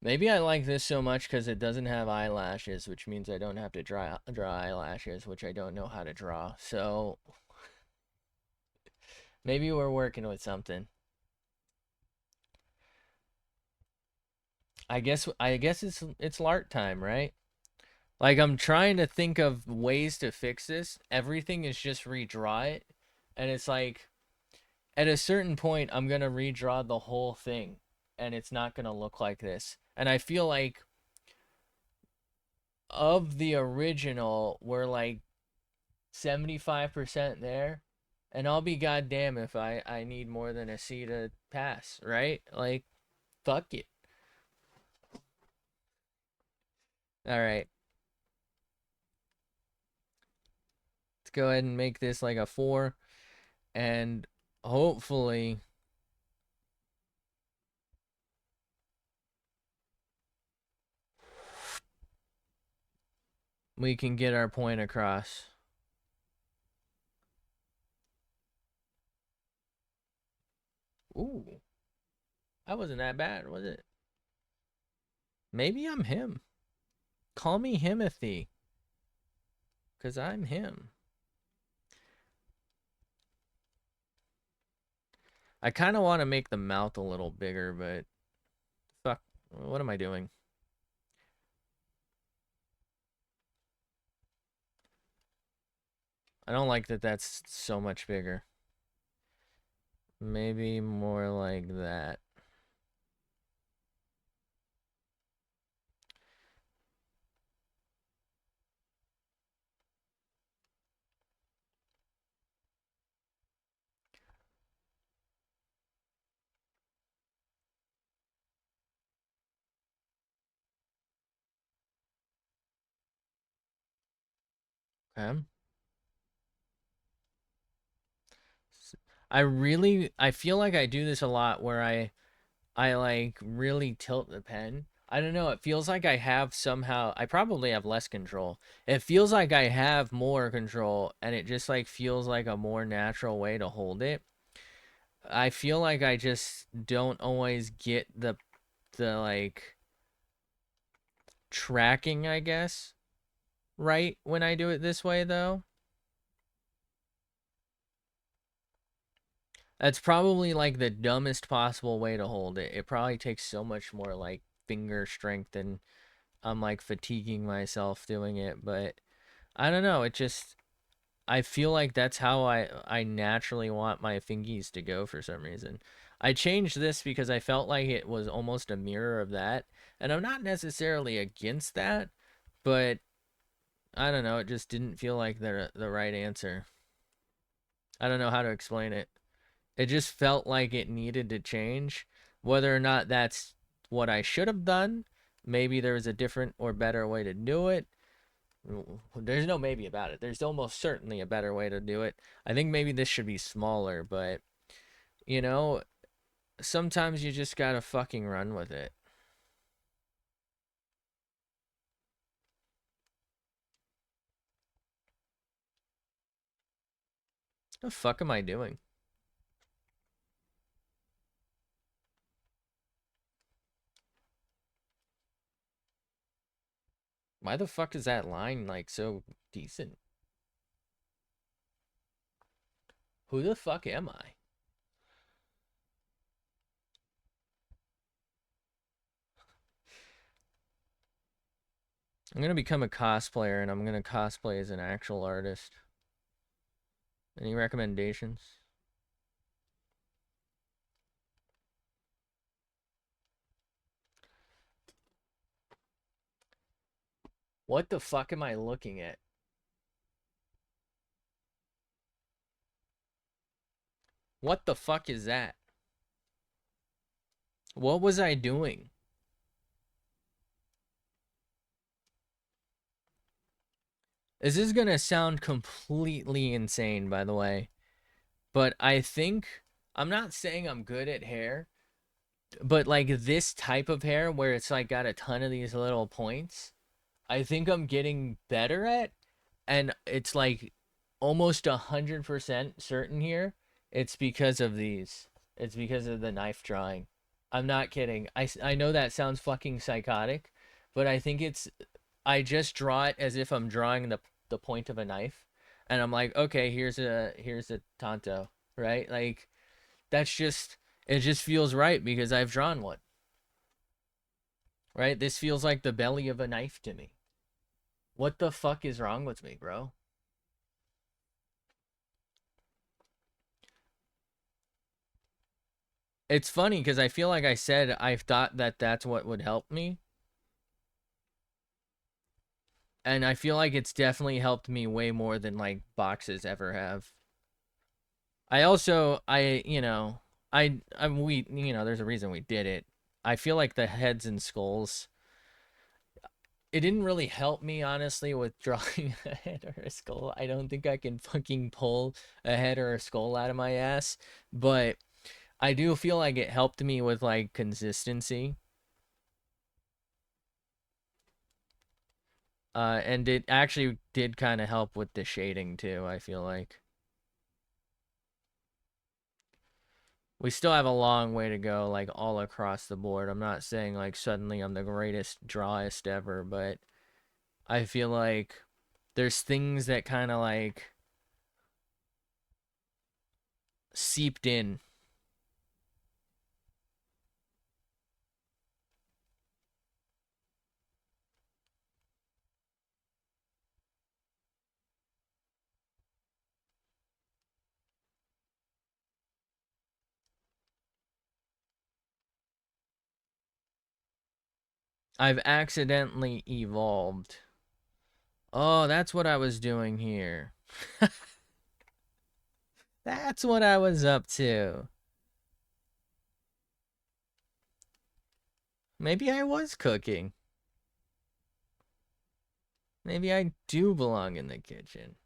Maybe I like this so much because it doesn't have eyelashes, which means I don't have to draw eyelashes, which I don't know how to draw. So maybe we're working with something. I guess it's LART time, right? Like I'm trying to think of ways to fix this. Everything is just redraw it, and it's like at a certain point I'm gonna redraw the whole thing, and it's not gonna look like this. And I feel like of the original, we're like 75% there, and I'll be goddamn if I need more than a C to pass, right? Like fuck it. All right, let's go ahead and make this like a 4, and hopefully we can get our point across. Ooh, that wasn't that bad, was it? Maybe I'm him. Call me Himothy, cause I'm him. I kind of want to make the mouth a little bigger, but fuck, what am I doing? I don't like that that's so much bigger. Maybe more like that. Okay. I feel like I do this a lot where I like really tilt the pen. I don't know, it feels like I have somehow I probably have less control. It feels like I have more control and it just like feels like a more natural way to hold it. I feel like I just don't always get the like tracking, I guess, right when I do it this way though. That's probably like the dumbest possible way to hold it. It probably takes so much more like finger strength and I'm like fatiguing myself doing it, but I don't know, it just I feel like that's how I naturally want my fingies to go for some reason. I changed this because I felt like it was almost a mirror of that, and I'm not necessarily against that, but I don't know, it just didn't feel like the right answer. I don't know how to explain it. It just felt like it needed to change. Whether or not that's what I should have done, maybe there was a different or better way to do it. There's no maybe about it. There's almost certainly a better way to do it. I think maybe this should be smaller, but you know, sometimes you just gotta fucking run with it. The fuck am I doing? Why the fuck is that line like so decent? Who the fuck am I? I'm gonna become a cosplayer and I'm gonna cosplay as an actual artist. Any recommendations? What the fuck am I looking at? What the fuck is that? What was I doing? This is gonna sound completely insane, by the way, but I think I'm not saying I'm good at hair, but like this type of hair where it's like got a ton of these little points, I think I'm getting better at, and it's like almost 100% certain here. It's because of these. It's because of the knife drawing. I'm not kidding. I know that sounds fucking psychotic, but I think it's I just draw it as if I'm drawing the point of a knife, and I'm like, okay, here's a tanto, right? Like that's just it just feels right because I've drawn one, right? This feels like the belly of a knife to me. What the fuck is wrong with me, bro? It's funny because I feel like I said I thought that that's what would help me, and I feel like it's definitely helped me way more than like boxes ever have. I also I we there's a reason we did it. I feel like the heads and skulls it didn't really help me honestly with drawing a head or a skull. I don't think I can fucking pull a head or a skull out of my ass, but I do feel like it helped me with like consistency. And it actually did kind of help with the shading too, I feel like. We still have a long way to go, like all across the board. I'm not saying like suddenly I'm the greatest drawist ever, but I feel like there's things that kind of like seeped in. I've accidentally evolved. Oh, that's what I was doing here. That's what I was up to. Maybe I was cooking. Maybe I do belong in the kitchen.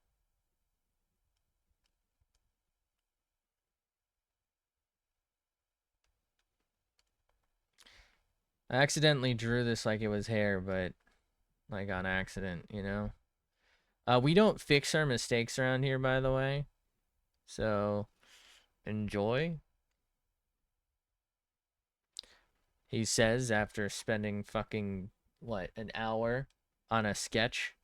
I accidentally drew this like it was hair, but like on accident, you know? We don't fix our mistakes around here, by the way. So, enjoy. He says after spending fucking, what, an hour on a sketch.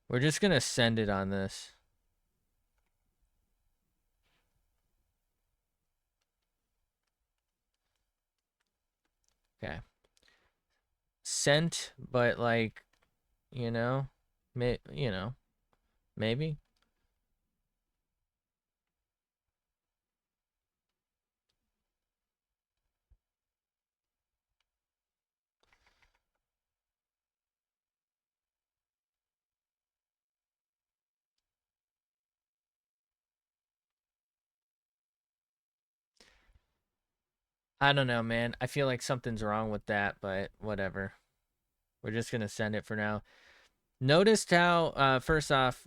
We're just gonna send it on this. Okay. Sent, but like, you know, maybe. I don't know, man. I feel like something's wrong with that, but whatever. We're just gonna send it for now. Noticed how, first off,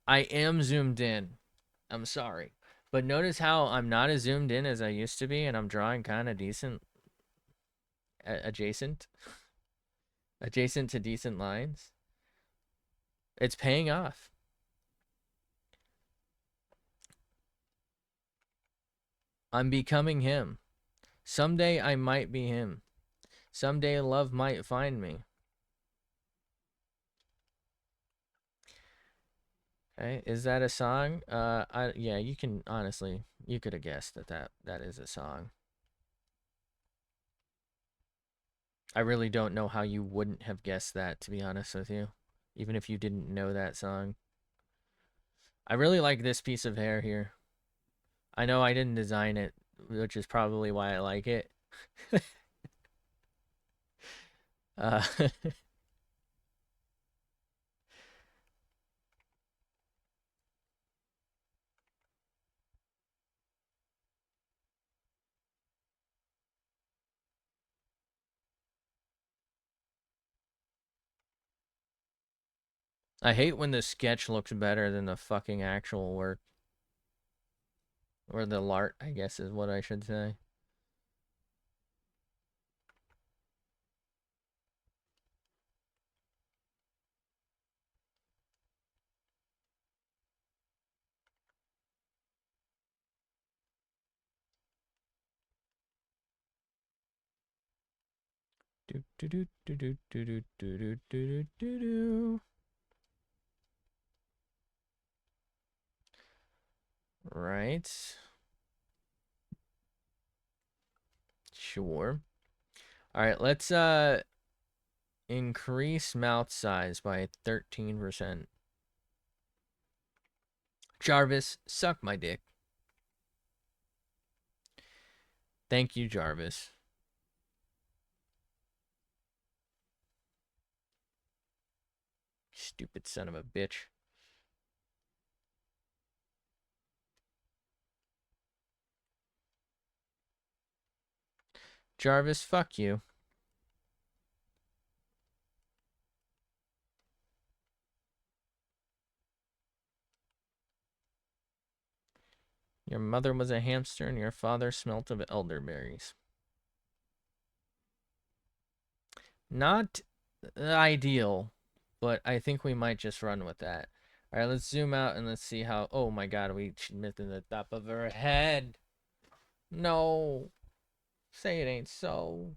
I am zoomed in. I'm sorry. But notice how I'm not as zoomed in as I used to be, and I'm drawing kind of decent, adjacent, adjacent to decent lines. It's paying off. I'm becoming him. Someday I might be him. Someday love might find me. Okay, is that a song? Yeah, you can honestly, you could have guessed that is a song. I really don't know how you wouldn't have guessed that, to be honest with you, even if you didn't know that song. I really like this piece of hair here. I know I didn't design it, which is probably why I like it. uh, I hate when the sketch looks better than the fucking actual work. Or the lart, I guess is what I should say. Do do do do do do do do do do do. Right. Sure. All right, let's increase mouth size by 13%. Jarvis, suck my dick. Thank you, Jarvis. Stupid son of a bitch. Jarvis, fuck you. Your mother was a hamster and your father smelt of elderberries. Not ideal, but I think we might just run with that. All right, let's zoom out and let's see how. Oh my god, we missing the top of her head. No, say it ain't so.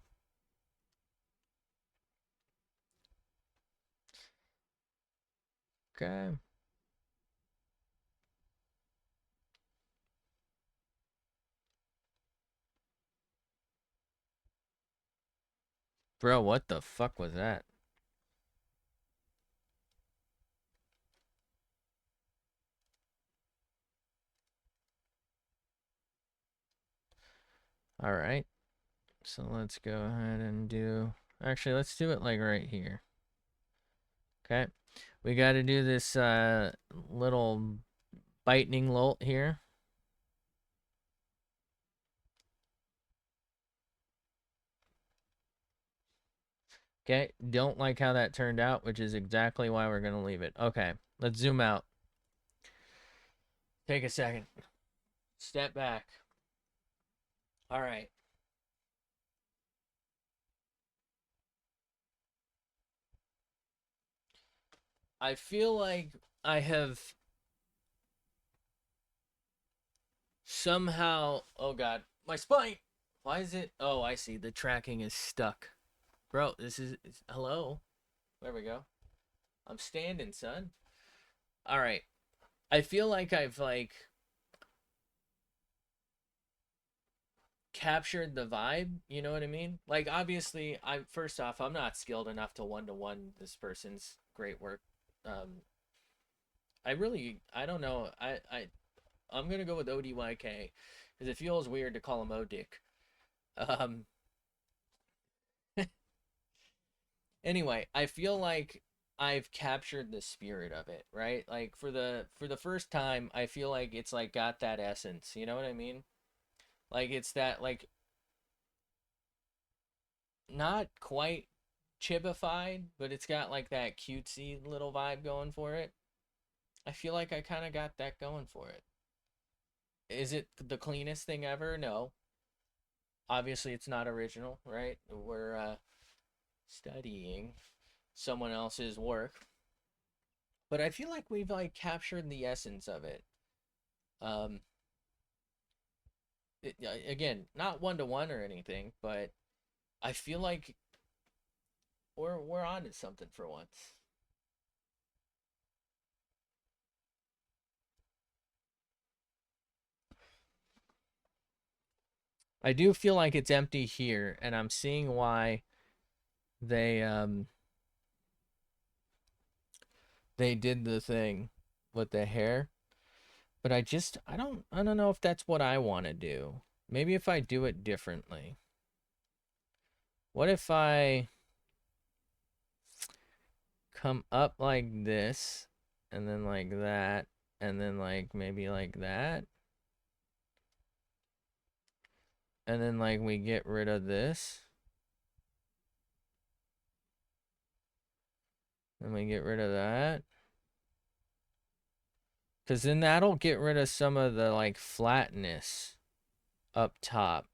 Okay. Bro, what the fuck was that? All right. So let's go ahead and do. Actually, let's do it like right here. Okay. We got to do this little lightning lolt here. Okay. Don't like how that turned out, which is exactly why we're going to leave it. Okay. Let's zoom out. Take a second. Step back. All right. I feel like I have somehow. Oh, God. My spine. Why is it? Oh, I see. The tracking is stuck. Bro, this is. Hello? There we go. I'm standing, son. All right. I feel like I've like captured the vibe, you know what I mean? Like obviously I first off, I'm not skilled enough to one this person's great work. I don't know. I'm going to go with ODYK cuz it feels weird to call him ODick. Um anyway, I feel like I've captured the spirit of it, right? Like for the first time, I feel like it's like got that essence, you know what I mean? Like it's that like not quite chibified, but it's got like that cutesy little vibe going for it. I feel like I kind of got that going for it. Is it the cleanest thing ever? No. Obviously, it's not original, right? We're studying someone else's work, but I feel like we've like captured the essence of it. Um, again, not one to one or anything, but I feel like we're on to something for once. I do feel like it's empty here, and I'm seeing why they they did the thing with the hair, but I don't know if that's what I want to do. Maybe if I do it differently. What if I come up like this and then like that and then like maybe like that and then like we get rid of this and we get rid of that, cuz then that'll get rid of some of the like flatness up top,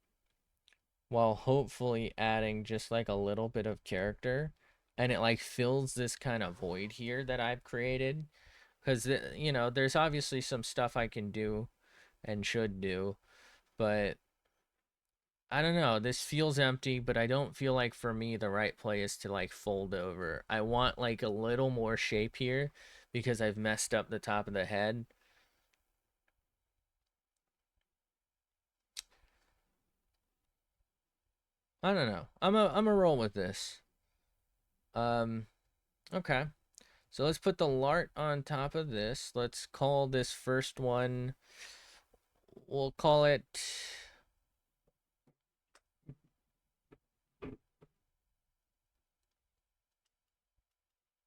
while hopefully adding just like a little bit of character, and it like fills this kind of void here that I've created, because you know there's obviously some stuff I can do and should do, but I don't know, this feels empty, but I don't feel like for me the right play is to like fold over. I want like a little more shape here because I've messed up the top of the head. I don't know, I'm a roll with this. um okay. So let's put the lart on top of this. Let's call this first one, we'll call it,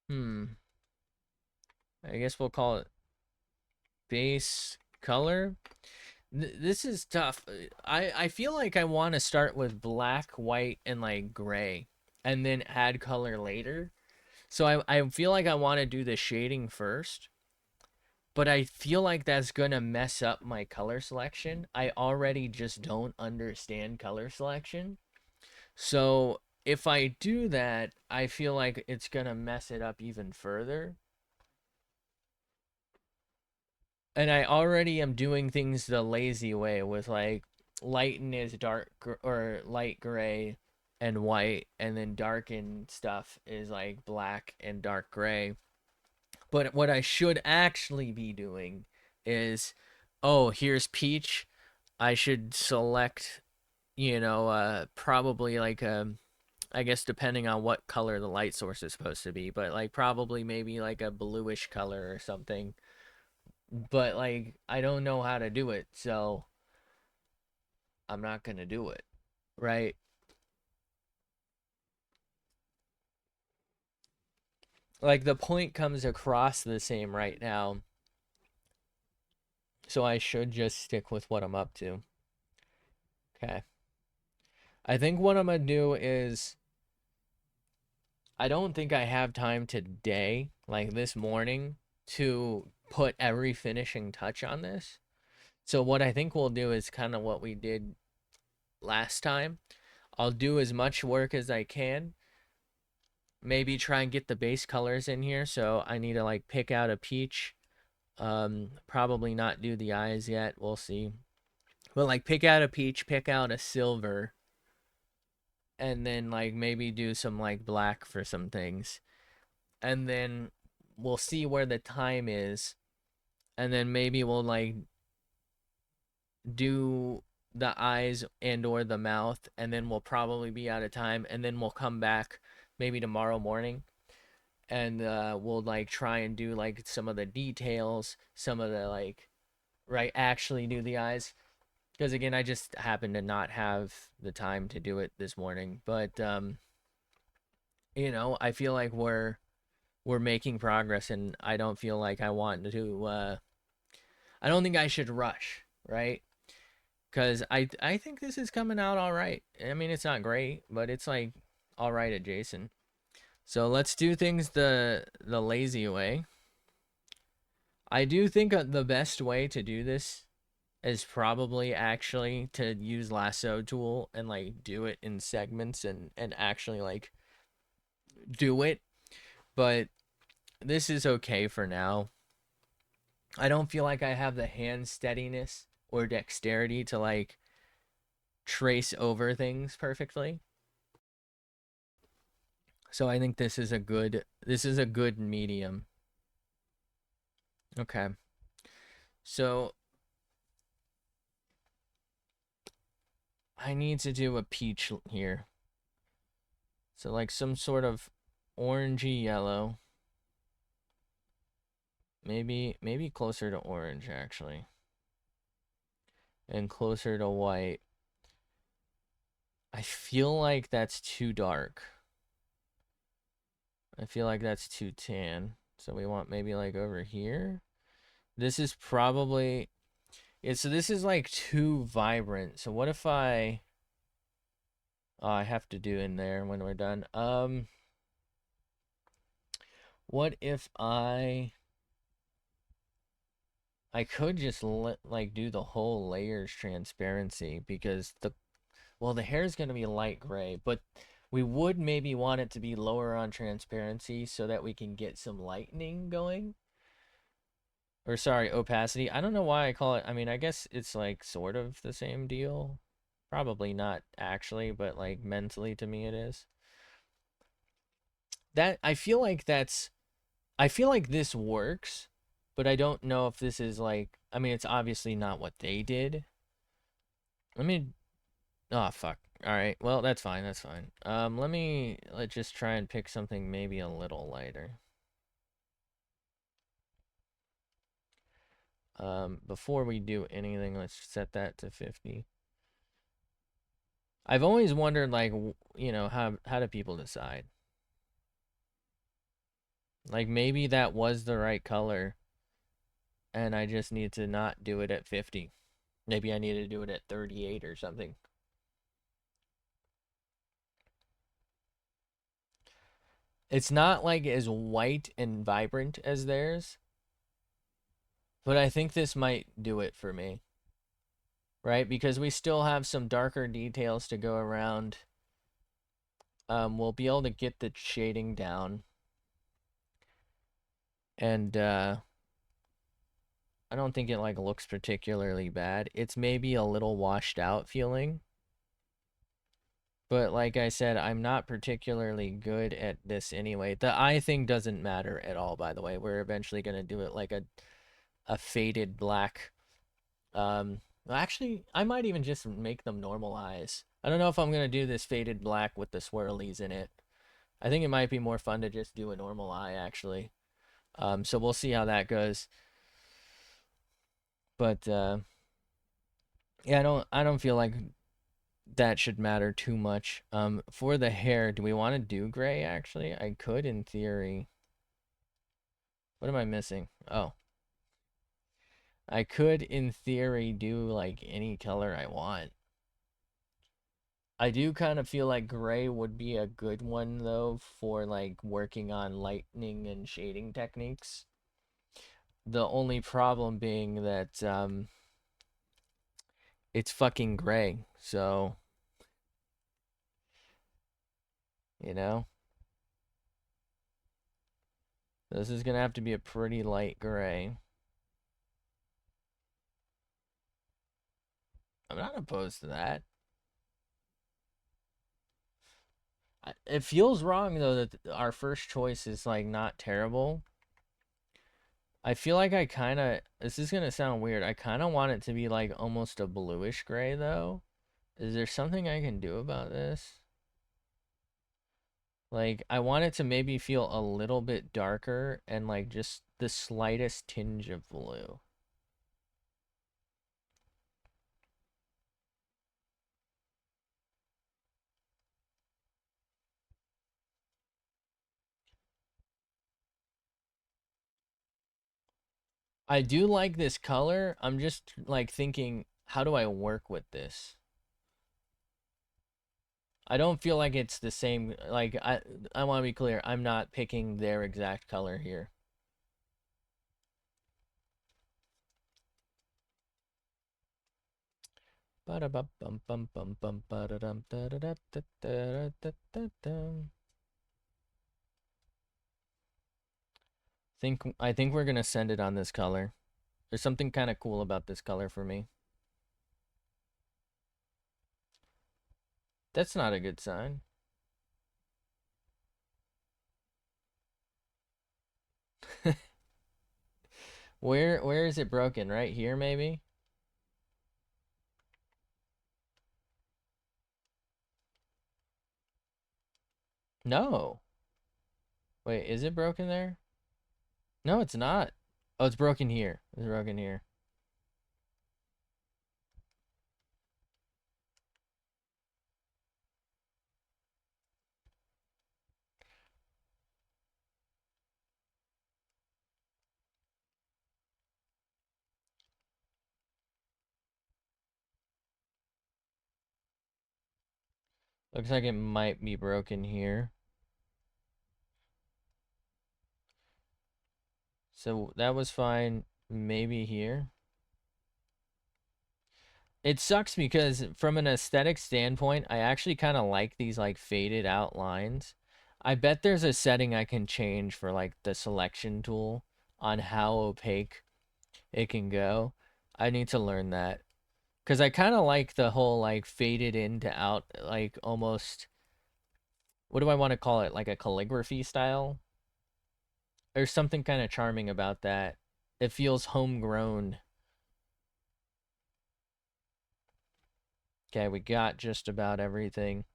hmm, I guess we'll call it base color. This is tough. I feel like I want to start with black, white, and like gray, and then add color later. So I feel like I want to do the shading first, but I feel like that's gonna mess up my color selection. I already just don't understand color selection. So if I do that, I feel like it's gonna mess it up even further. And I already am doing things the lazy way with like lighten is or light gray and white, and then darken stuff is like black and dark gray. But what I should actually be doing is, oh, here's peach. I should select, probably like I guess depending on what color the light source is supposed to be, but like probably maybe like a bluish color or something. But like I don't know how to do it, so I'm not gonna do it. Right? Like the point comes across the same right now, so I should just stick with what I'm up to. Okay. I think what I'm gonna do is I don't think I have time today, like this morning, to put every finishing touch on this. So what I think we'll do is kind of what we did last time. I'll do as much work as I can. Maybe try and get the base colors in here. So I need to like pick out a peach. Probably not do the eyes yet. We'll see. But like pick out a peach, pick out a silver, and then like maybe do some like black for some things. And then we'll see where the time is. And then maybe we'll like do the eyes and or the mouth, and then we'll probably be out of time, and then we'll come back maybe tomorrow morning, and we'll like try and do like some of the details, some of the like right actually do the eyes, because again I just happen to not have the time to do it this morning. But I feel like we're making progress, and I don't feel like I want to I don't think I should rush, right? Because I think this is coming out all right. I mean, it's not great, but it's like all right adjacent. So let's do things the lazy way. I do think the best way to do this is probably actually to use lasso tool and like do it in segments and actually like do it. But this is okay for now. I don't feel like I have the hand steadiness or dexterity to like trace over things perfectly. So I think this is a good medium. Okay. So I need to do a peach here. So like some sort of orangey yellow. Maybe closer to orange actually. And closer to white. I feel like that's too dark. I feel like that's too tan. So we want maybe like over here. This is probably so this is like too vibrant. So what if I have to do in there when we're done. What if I could just like do the whole layers transparency, because the hair is gonna be light gray, but we would maybe want it to be lower on transparency so that we can get some lightening going. Or sorry, opacity. I don't know why I call it. I mean, I guess it's like sort of the same deal. Probably not actually, but like mentally to me it is. That I feel like this works, but I don't know if this is like, I mean, it's obviously not what they did. Let me, oh, fuck. All right. Well, that's fine. That's fine. Let's just try and pick something maybe a little lighter. Before we do anything, let's set that to 50. I've always wondered, like, how do people decide? Like, maybe that was the right color, and I just need to not do it at 50. Maybe I need to do it at 38 or something. It's not like as white and vibrant as theirs, but I think this might do it for me, right? Because we still have some darker details to go around we'll be able to get the shading down, and I don't think it like looks particularly bad. It's maybe a little washed out feeling, but like I said, I'm not particularly good at this anyway. The eye thing doesn't matter at all, by the way. We're eventually gonna do it like a faded black. Well, actually, I might even just make them normal eyes. I don't know if I'm gonna do this faded black with the swirlies in it. I think it might be more fun to just do a normal eye, actually. So we'll see how that goes. But yeah, I don't feel like that should matter too much. For the hair, do we want to do gray? Actually, I could in theory. What am I missing? Oh, I could in theory do like any color I want. I do kind of feel like gray would be a good one though for like working on lightning and shading techniques. The only problem being that it's fucking gray. So, you know, this is gonna have to be a pretty light gray. I'm not opposed to that. It feels wrong though that our first choice is like not terrible. I feel like I kind of, this is gonna sound weird. I kind of want it to be like almost a bluish gray though. Is there something I can do about this? Like, I want it to maybe feel a little bit darker and like just the slightest tinge of blue. I do like this color. I'm just like thinking, how do I work with this? I don't feel like it's the same. Like, I want to be clear. I'm not picking their exact color here. I think we're gonna send it on this color. There's something kind of cool about this color for me. That's not a good sign. Where is it broken? Right here, maybe? No. Wait, is it broken there? No, it's not. Oh, it's broken here. It's broken here. Looks like it might be broken here. So that was fine. Maybe here. It sucks because from an aesthetic standpoint, I actually kind of like these like faded out lines. I bet there's a setting I can change for like the selection tool on how opaque it can go. I need to learn that because I kind of like the whole like faded in to out, like almost, what do I want to call it? Like a calligraphy style. There's something kind of charming about that. It feels homegrown. Okay, we got just about everything.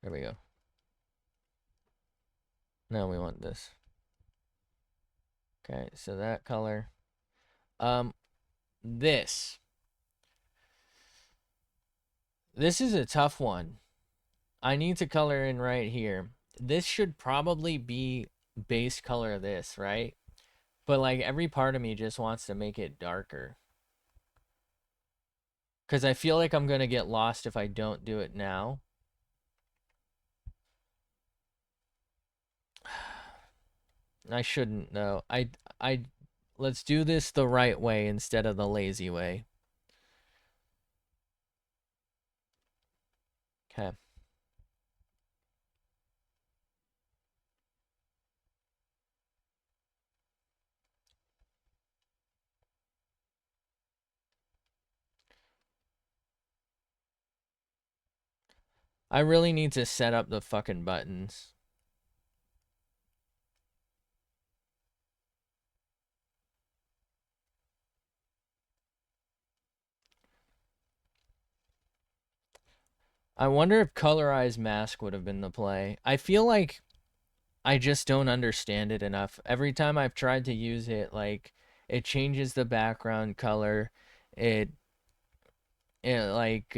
There we go. Now we want this. Okay, so that color. Um, this. This is a tough one. I need to color in right here. This should probably be base color this, right? But like every part of me just wants to make it darker. Because I feel like I'm going to get lost if I don't do it now. I shouldn't though. I let's do this the right way instead of the lazy way. Okay. I really need to set up the fucking buttons. I wonder if colorized mask would have been the play. I feel like I just don't understand it enough. Every time I've tried to use it, like it changes the background color. It it like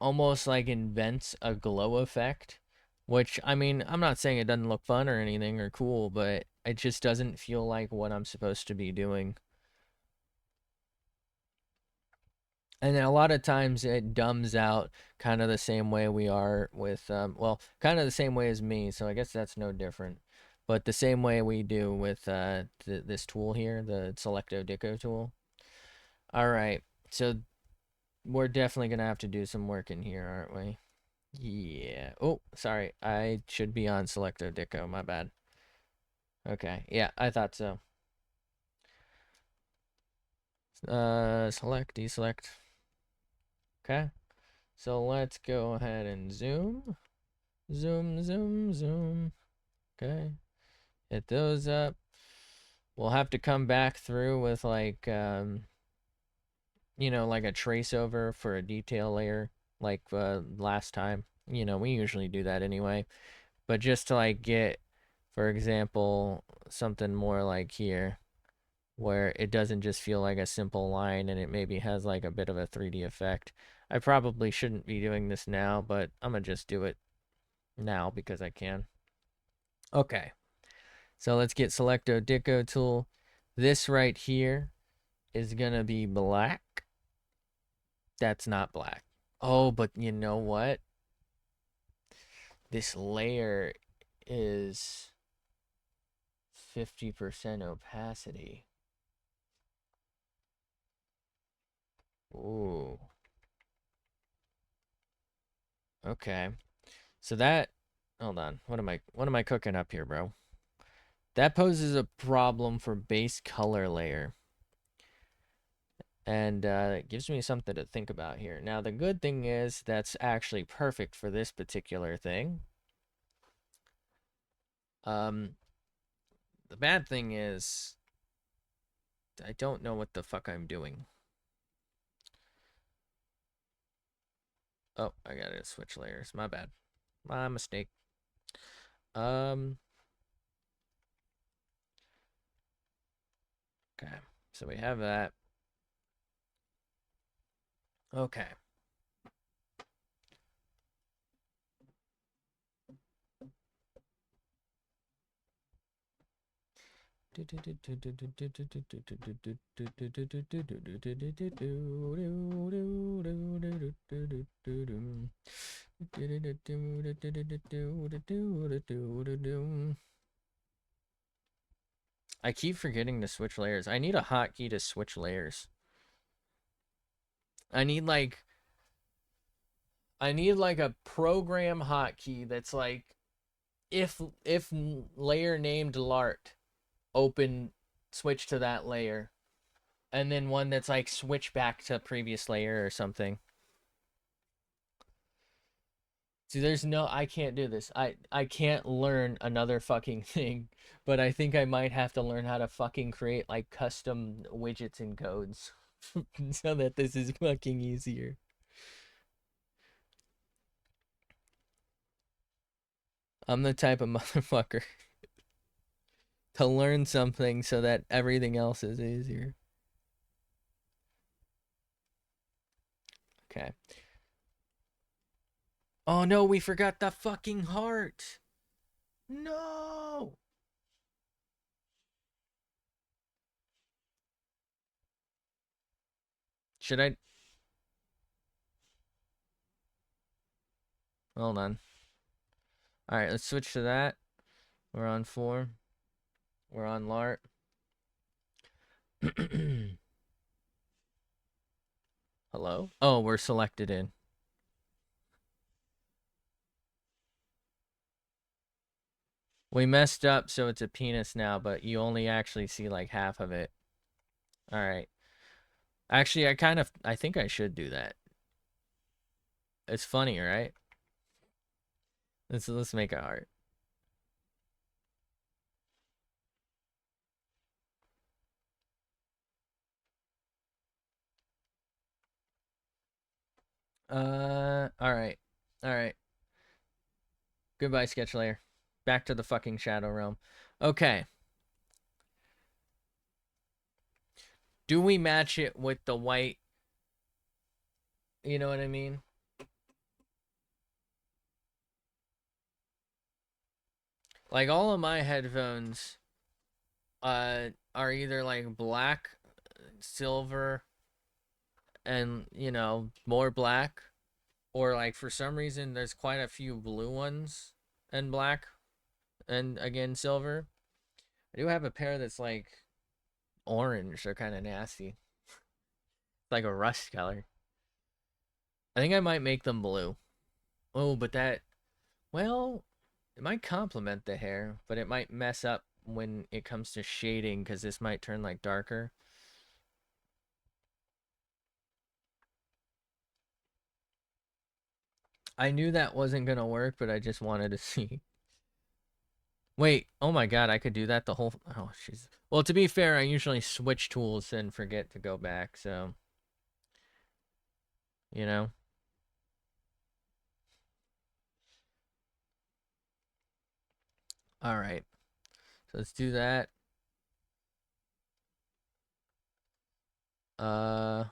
almost like invents a glow effect, which I mean, I'm not saying it doesn't look fun or anything or cool, but it just doesn't feel like what I'm supposed to be doing. And then a lot of times it dumbs out kind of the same way we are with, well, kind of the same way as me. So I guess that's no different. But the same way we do with this tool here, the Selecto Dico tool. All right. So we're definitely going to have to do some work in here, aren't we? Yeah. Oh, sorry. I should be on Selecto Dico. My bad. Okay. Yeah, I thought so. Select, deselect. Okay. So let's go ahead and zoom. Zoom, zoom, zoom. Okay. Hit those up. We'll have to come back through with like like a trace over for a detail layer like last time. We usually do that anyway. But just to like get, for example, something more like here where it doesn't just feel like a simple line and it maybe has like a bit of a 3D effect. I probably shouldn't be doing this now, but I'm gonna just do it now because I can. Okay. So let's get Selecto Dico tool. This right here is going to be black. That's not black. Oh, but you know what? This layer is 50% opacity. Ooh. Okay. So that, hold on. What am I cooking up here, bro? That poses a problem for base color layer. And it gives me something to think about here. Now, the good thing is that's actually perfect for this particular thing. Um, the bad thing is I don't know what the fuck I'm doing. Oh, I gotta switch layers. My bad. My mistake. Um, okay. So we have that. Okay. I keep forgetting to switch layers. I need a hotkey to switch layers. I need like I need like a program hotkey that's like if layer named Lart, open switch to that layer, and then one that's like switch back to previous layer or something. See, I can't do this. I can't learn another fucking thing, but I think I might have to learn how to fucking create like custom widgets and codes so that this is fucking easier. I'm the type of motherfucker to learn something so that everything else is easier. Okay. Oh no, we forgot the fucking heart. No. Should I? Hold on. All right, let's switch to that. We're on 4. We're on LART. Hello? Oh, we're selected in. We messed up, so it's a penis now, but you only actually see like half of it. All right. Actually, I think I should do that. It's funny, right? Let's make a heart. All right. All right. Goodbye, sketch layer. Back to the fucking shadow realm. Okay. Do we match it with the white? You know what I mean? Like all of my headphones are either like black, silver, and more black, or like for some reason there's quite a few blue ones and black and again silver. I do have a pair that's like orange. They're kind of nasty. It's like a rust color. I think I might make them blue. Oh, but well, it might complement the hair, but it might mess up when it comes to shading because this might turn like darker. I knew that wasn't gonna work, but I just wanted to see. Wait, oh my god, I could do that the whole. Oh, jeez. Well, to be fair, I usually switch tools and forget to go back, so you know. All right, so let's do that. Uh,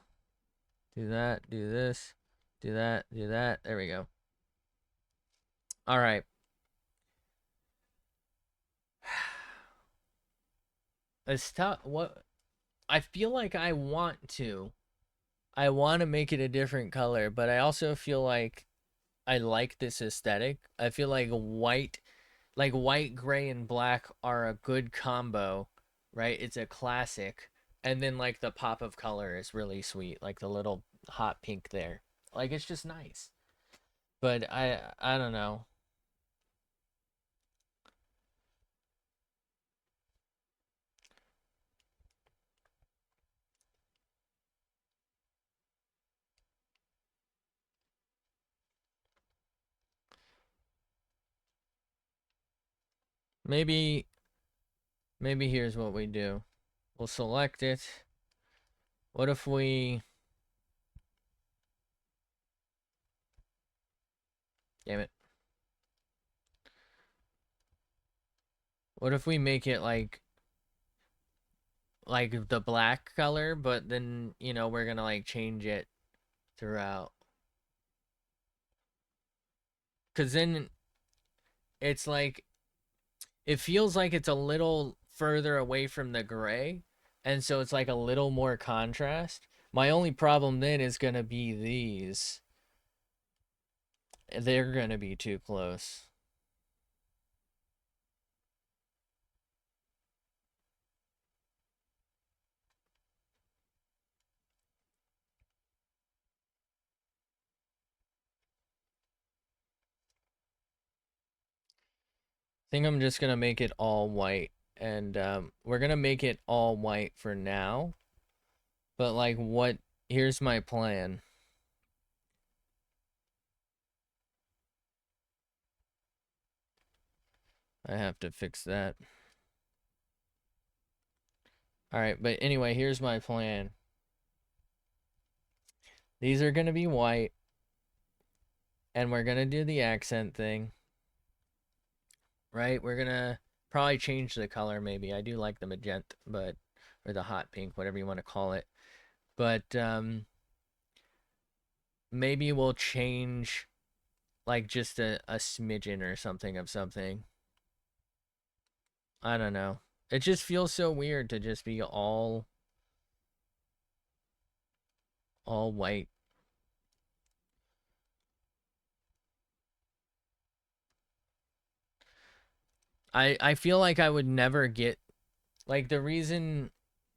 do that, do this, do that, do that. There we go. All right. It's tough. What I feel like I want to make it a different color, but I also feel like I like this aesthetic. I feel like white, gray, and black are a good combo, right? It's a classic. And then like the pop of color is really sweet, like the little hot pink there. Like it's just nice. But I don't know. Maybe maybe here's what we do. We'll select it. What if we damn it. What if we make it like the black color, but then, we're gonna like change it throughout. Cause then it's like it feels like it's a little further away from the gray, and so it's like a little more contrast. My only problem then is gonna be these. They're gonna be too close. I think I'm just gonna make it all white, and we're gonna make it all white for now. But like, what? Here's my plan. I have to fix that. All right, but anyway, here's my plan. These are gonna be white, and we're gonna do the accent thing, right? We're gonna probably change the color. Maybe I do like the magenta, but or the hot pink, whatever you want to call it. But maybe we'll change like just a smidgen or something of something. I don't know. It just feels so weird to just be all white. I feel like I would never get Like the reason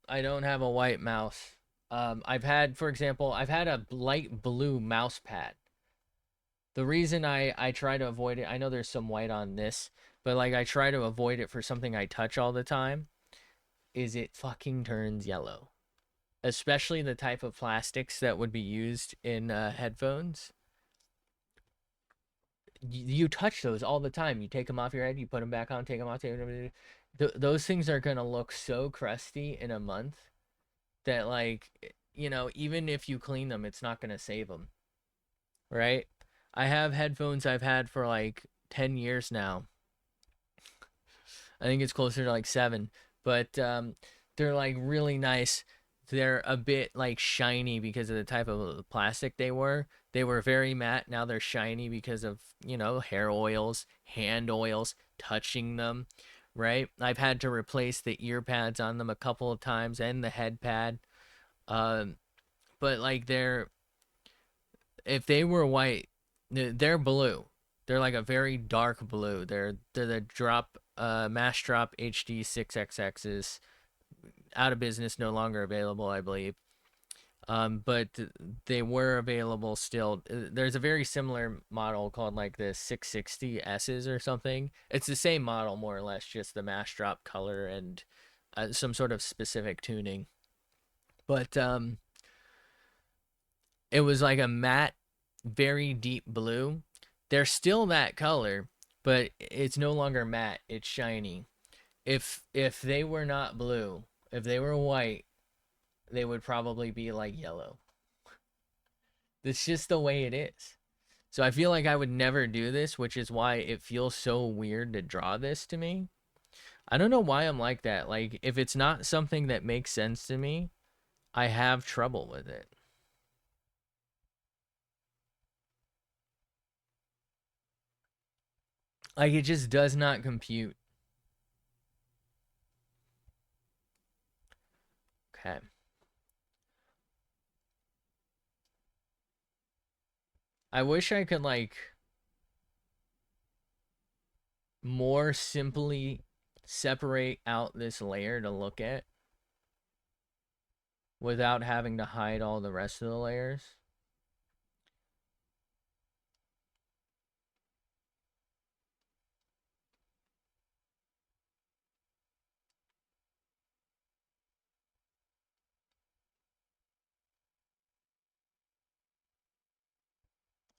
I don't have a white mouse, I've had, for example, I've had a light blue mouse pad. The reason I try to avoid it, I know there's some white on this, but like I try to avoid it for something I touch all the time, is it fucking turns yellow. Especially the type of plastics that would be used in headphones. You touch those all the time. You take them off your head, you put them back on, take them off. Take them, those things are gonna look so crusty in a month that, like, even if you clean them, it's not gonna save them, right? I have headphones I've had for like 10 years now. I think it's closer to like 7, but they're like really nice. They're a bit like shiny because of the type of plastic they were. They were very matte. Now they're shiny because of, hair oils, hand oils, touching them, right? I've had to replace the ear pads on them a couple of times and the head pad. Um, but like if they were white, they're blue. They're like a very dark blue. They're the drop Mash Drop HD 6XXs, out of business, no longer available, I believe. But they were available still. There's a very similar model called like the 660 S's or something. It's the same model more or less, just the Mash Drop color and some sort of specific tuning. But it was like a matte, very deep blue. They're still that color, but it's no longer matte. It's shiny. If they were not blue, if they were white, they would probably be like yellow. It's just the way it is. So I feel like I would never do this, which is why it feels so weird to draw this to me. I don't know why I'm like that. Like, if it's not something that makes sense to me, I have trouble with it. Like, it just does not compute. Okay. I wish I could, like, more simply separate out this layer to look at without having to hide all the rest of the layers.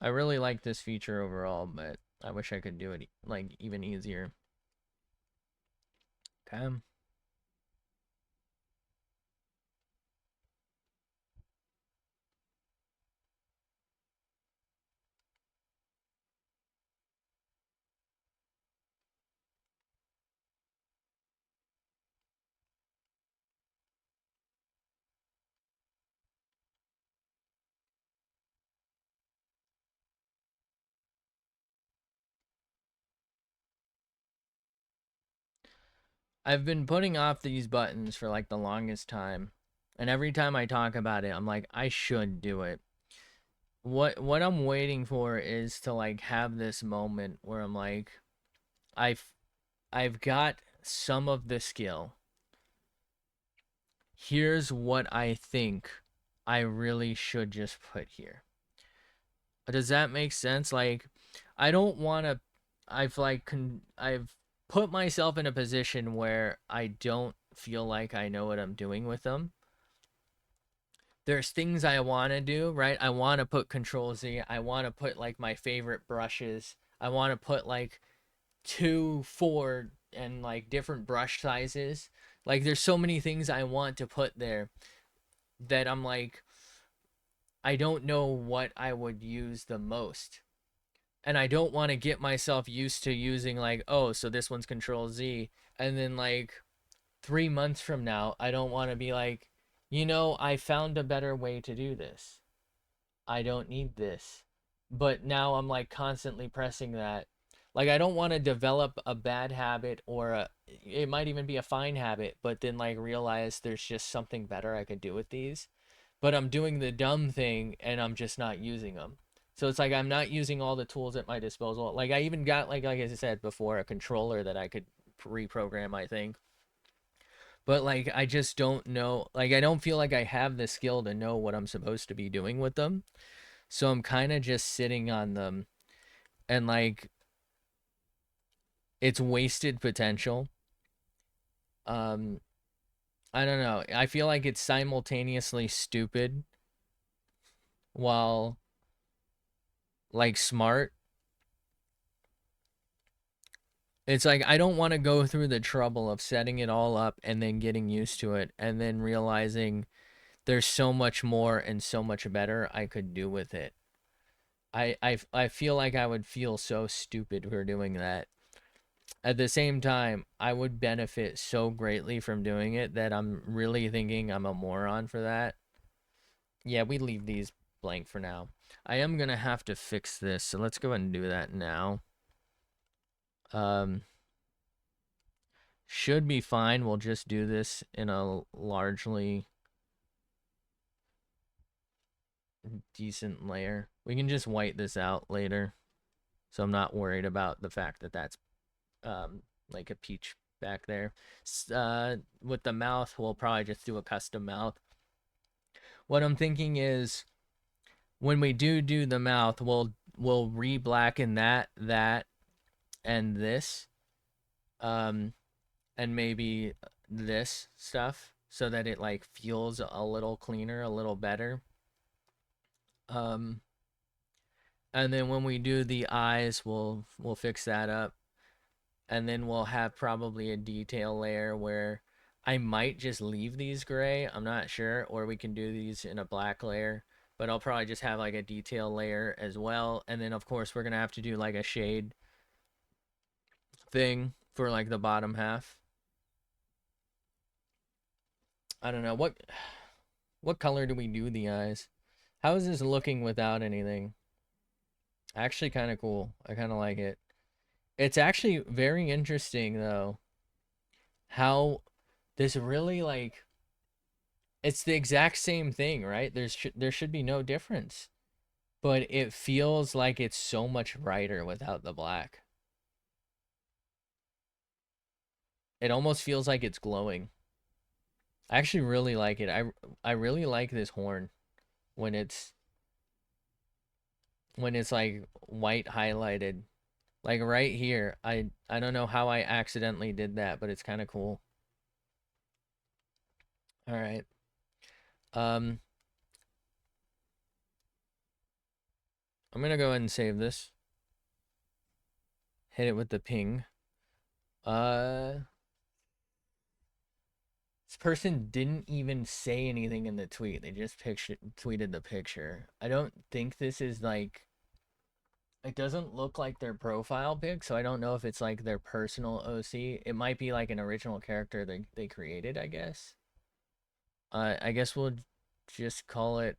I really like this feature overall, but I wish I could do it like even easier. Okay. I've been putting off these buttons for like the longest time. And every time I talk about it, I'm like, I should do it. What I'm waiting for is to like have this moment where I'm like, I've I've got some of the skill. Here's what I think I really should just put here. Does that make sense? Like, I don't want to. I've put myself in a position where I don't feel like I know what I'm doing with them. There's things I want to do, right? I want to put Control Z. I want to put like my favorite brushes. I want to put like 2, 4, and like different brush sizes. Like, there's so many things I want to put there that I'm like, I don't know what I would use the most. And I don't want to get myself used to using like, oh, so this one's Control Z, and then like 3 months from now, I don't want to be like, I found a better way to do this. I don't need this. But now I'm like constantly pressing that. Like, I don't want to develop a bad habit, or it might even be a fine habit, but then like realize there's just something better I could do with these. But I'm doing the dumb thing and I'm just not using them. So it's like I'm not using all the tools at my disposal. Like, I even got like I said before, a controller that I could reprogram, I think. But like I just don't know, like I don't feel like I have the skill to know what I'm supposed to be doing with them. So I'm kind of just sitting on them, and like it's wasted potential. Um I don't know. I feel like it's simultaneously stupid while like smart. It's like I don't want to go through the trouble of setting it all up and then getting used to it and then realizing there's so much more and so much better I could do with it. I feel like I would feel so stupid for doing that. At the same time, I would benefit so greatly from doing it that I'm really thinking I'm a moron for that. Yeah, we leave these blank for now. I am gonna have to fix this, so let's go ahead and do that now. Um, should be fine. We'll just do this in a largely decent layer. We can just white this out later, so I'm not worried about the fact that that's like a peach back there. With the mouth, we'll probably just do a custom mouth. What I'm thinking is when we do the mouth, we'll re-blacken that and this, um, and maybe this stuff so that it like feels a little cleaner, a little better. Um, and then when we do the eyes, we'll fix that up, and then we'll have probably a detail layer where I might just leave these gray. I'm not sure, or we can do these in a black layer. But I'll probably just have like a detail layer as well, and then of course we're gonna have to do like a shade thing for like the bottom half. I don't know what color do we do the eyes? How is this looking without anything? Actually, kind of cool. I kind of like it. It's actually very interesting though how this really like it's the exact same thing, right? There should be no difference, but it feels like it's so much brighter without the black. It almost feels like it's glowing. I actually really like it. I really like this horn when it's like white highlighted. Like right here. I don't know how I accidentally did that, but it's kind of cool. All right. Um I'm going to go ahead and save this. Hit it with the ping. Uh this person didn't even say anything in the tweet. They just tweeted the picture. I don't think this is like it doesn't look like their profile pic, so I don't know if it's like their personal OC. It might be like an original character they created, I guess. I guess we'll just call it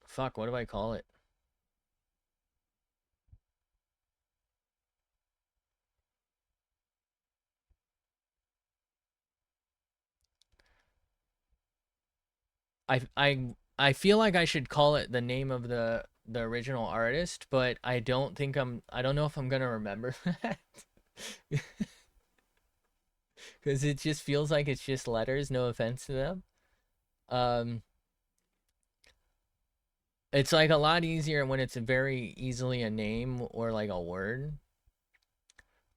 fuck, what do I call it? I feel like I should call it the name of the original artist, but I don't know if I'm gonna remember that. Because it just feels like it's just letters, no offense to them. Um it's like a lot easier when it's very easily a name or like a word.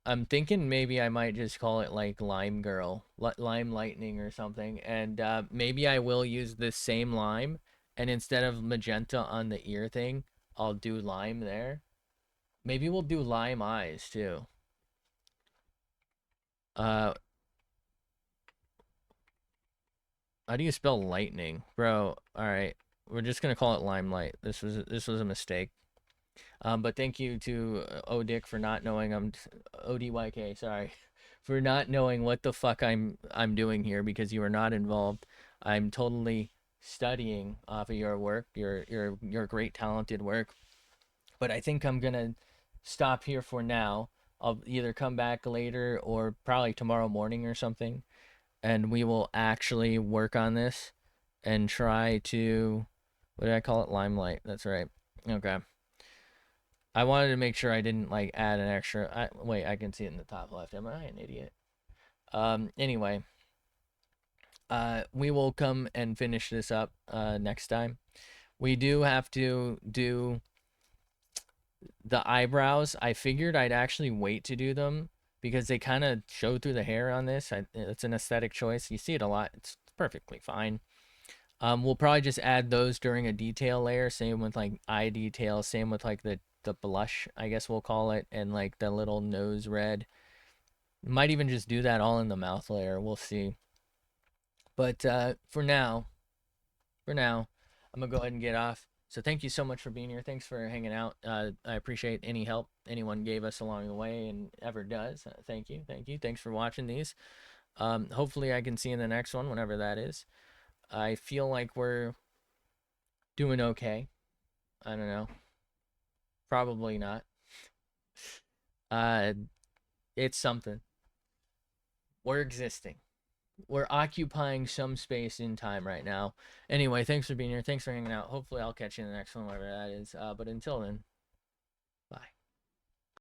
I'm thinking maybe I might just call it like Lime Girl, Lime Lightning or something. And maybe I will use this same lime. And instead of magenta on the ear thing, I'll do lime there. Maybe we'll do lime eyes too. Uh, how do you spell lightning? Bro, all right. We're just gonna call it limelight. This was a mistake. But thank you to Odick for not knowing ODYK, sorry, for not knowing what the fuck I'm doing here because you are not involved. I'm totally studying off of your work, your great talented work. But I think I'm gonna stop here for now. I'll either come back later or probably tomorrow morning or something, and we will actually work on this and try to what did I call it? Limelight. That's right. Okay. I wanted to make sure I didn't like add an extra. Wait, I can see it in the top left. Am I an idiot? Anyway, we will come and finish this up next time. We do have to do the eyebrows. I figured I'd actually wait to do them because they kind of show through the hair on this. It's an aesthetic choice. You see it a lot. It's perfectly fine. We'll probably just add those during a detail layer. Same with like eye detail. Same with like the blush, I guess we'll call it, and like the little nose red. Might even just do that all in the mouth layer. We'll see. But for now, I'm gonna go ahead and get off. So thank you so much for being here. Thanks for hanging out. I appreciate any help anyone gave us along the way and ever does. Thank you, thank you. Thanks for watching these. Hopefully I can see you in the next one, whenever that is. I feel like we're doing okay. I don't know. Probably not. Uh, it's something. We're existing. We're occupying some space in time right now. Anyway, thanks for being here. Thanks for hanging out. Hopefully I'll catch you in the next one, whatever that is. But until then.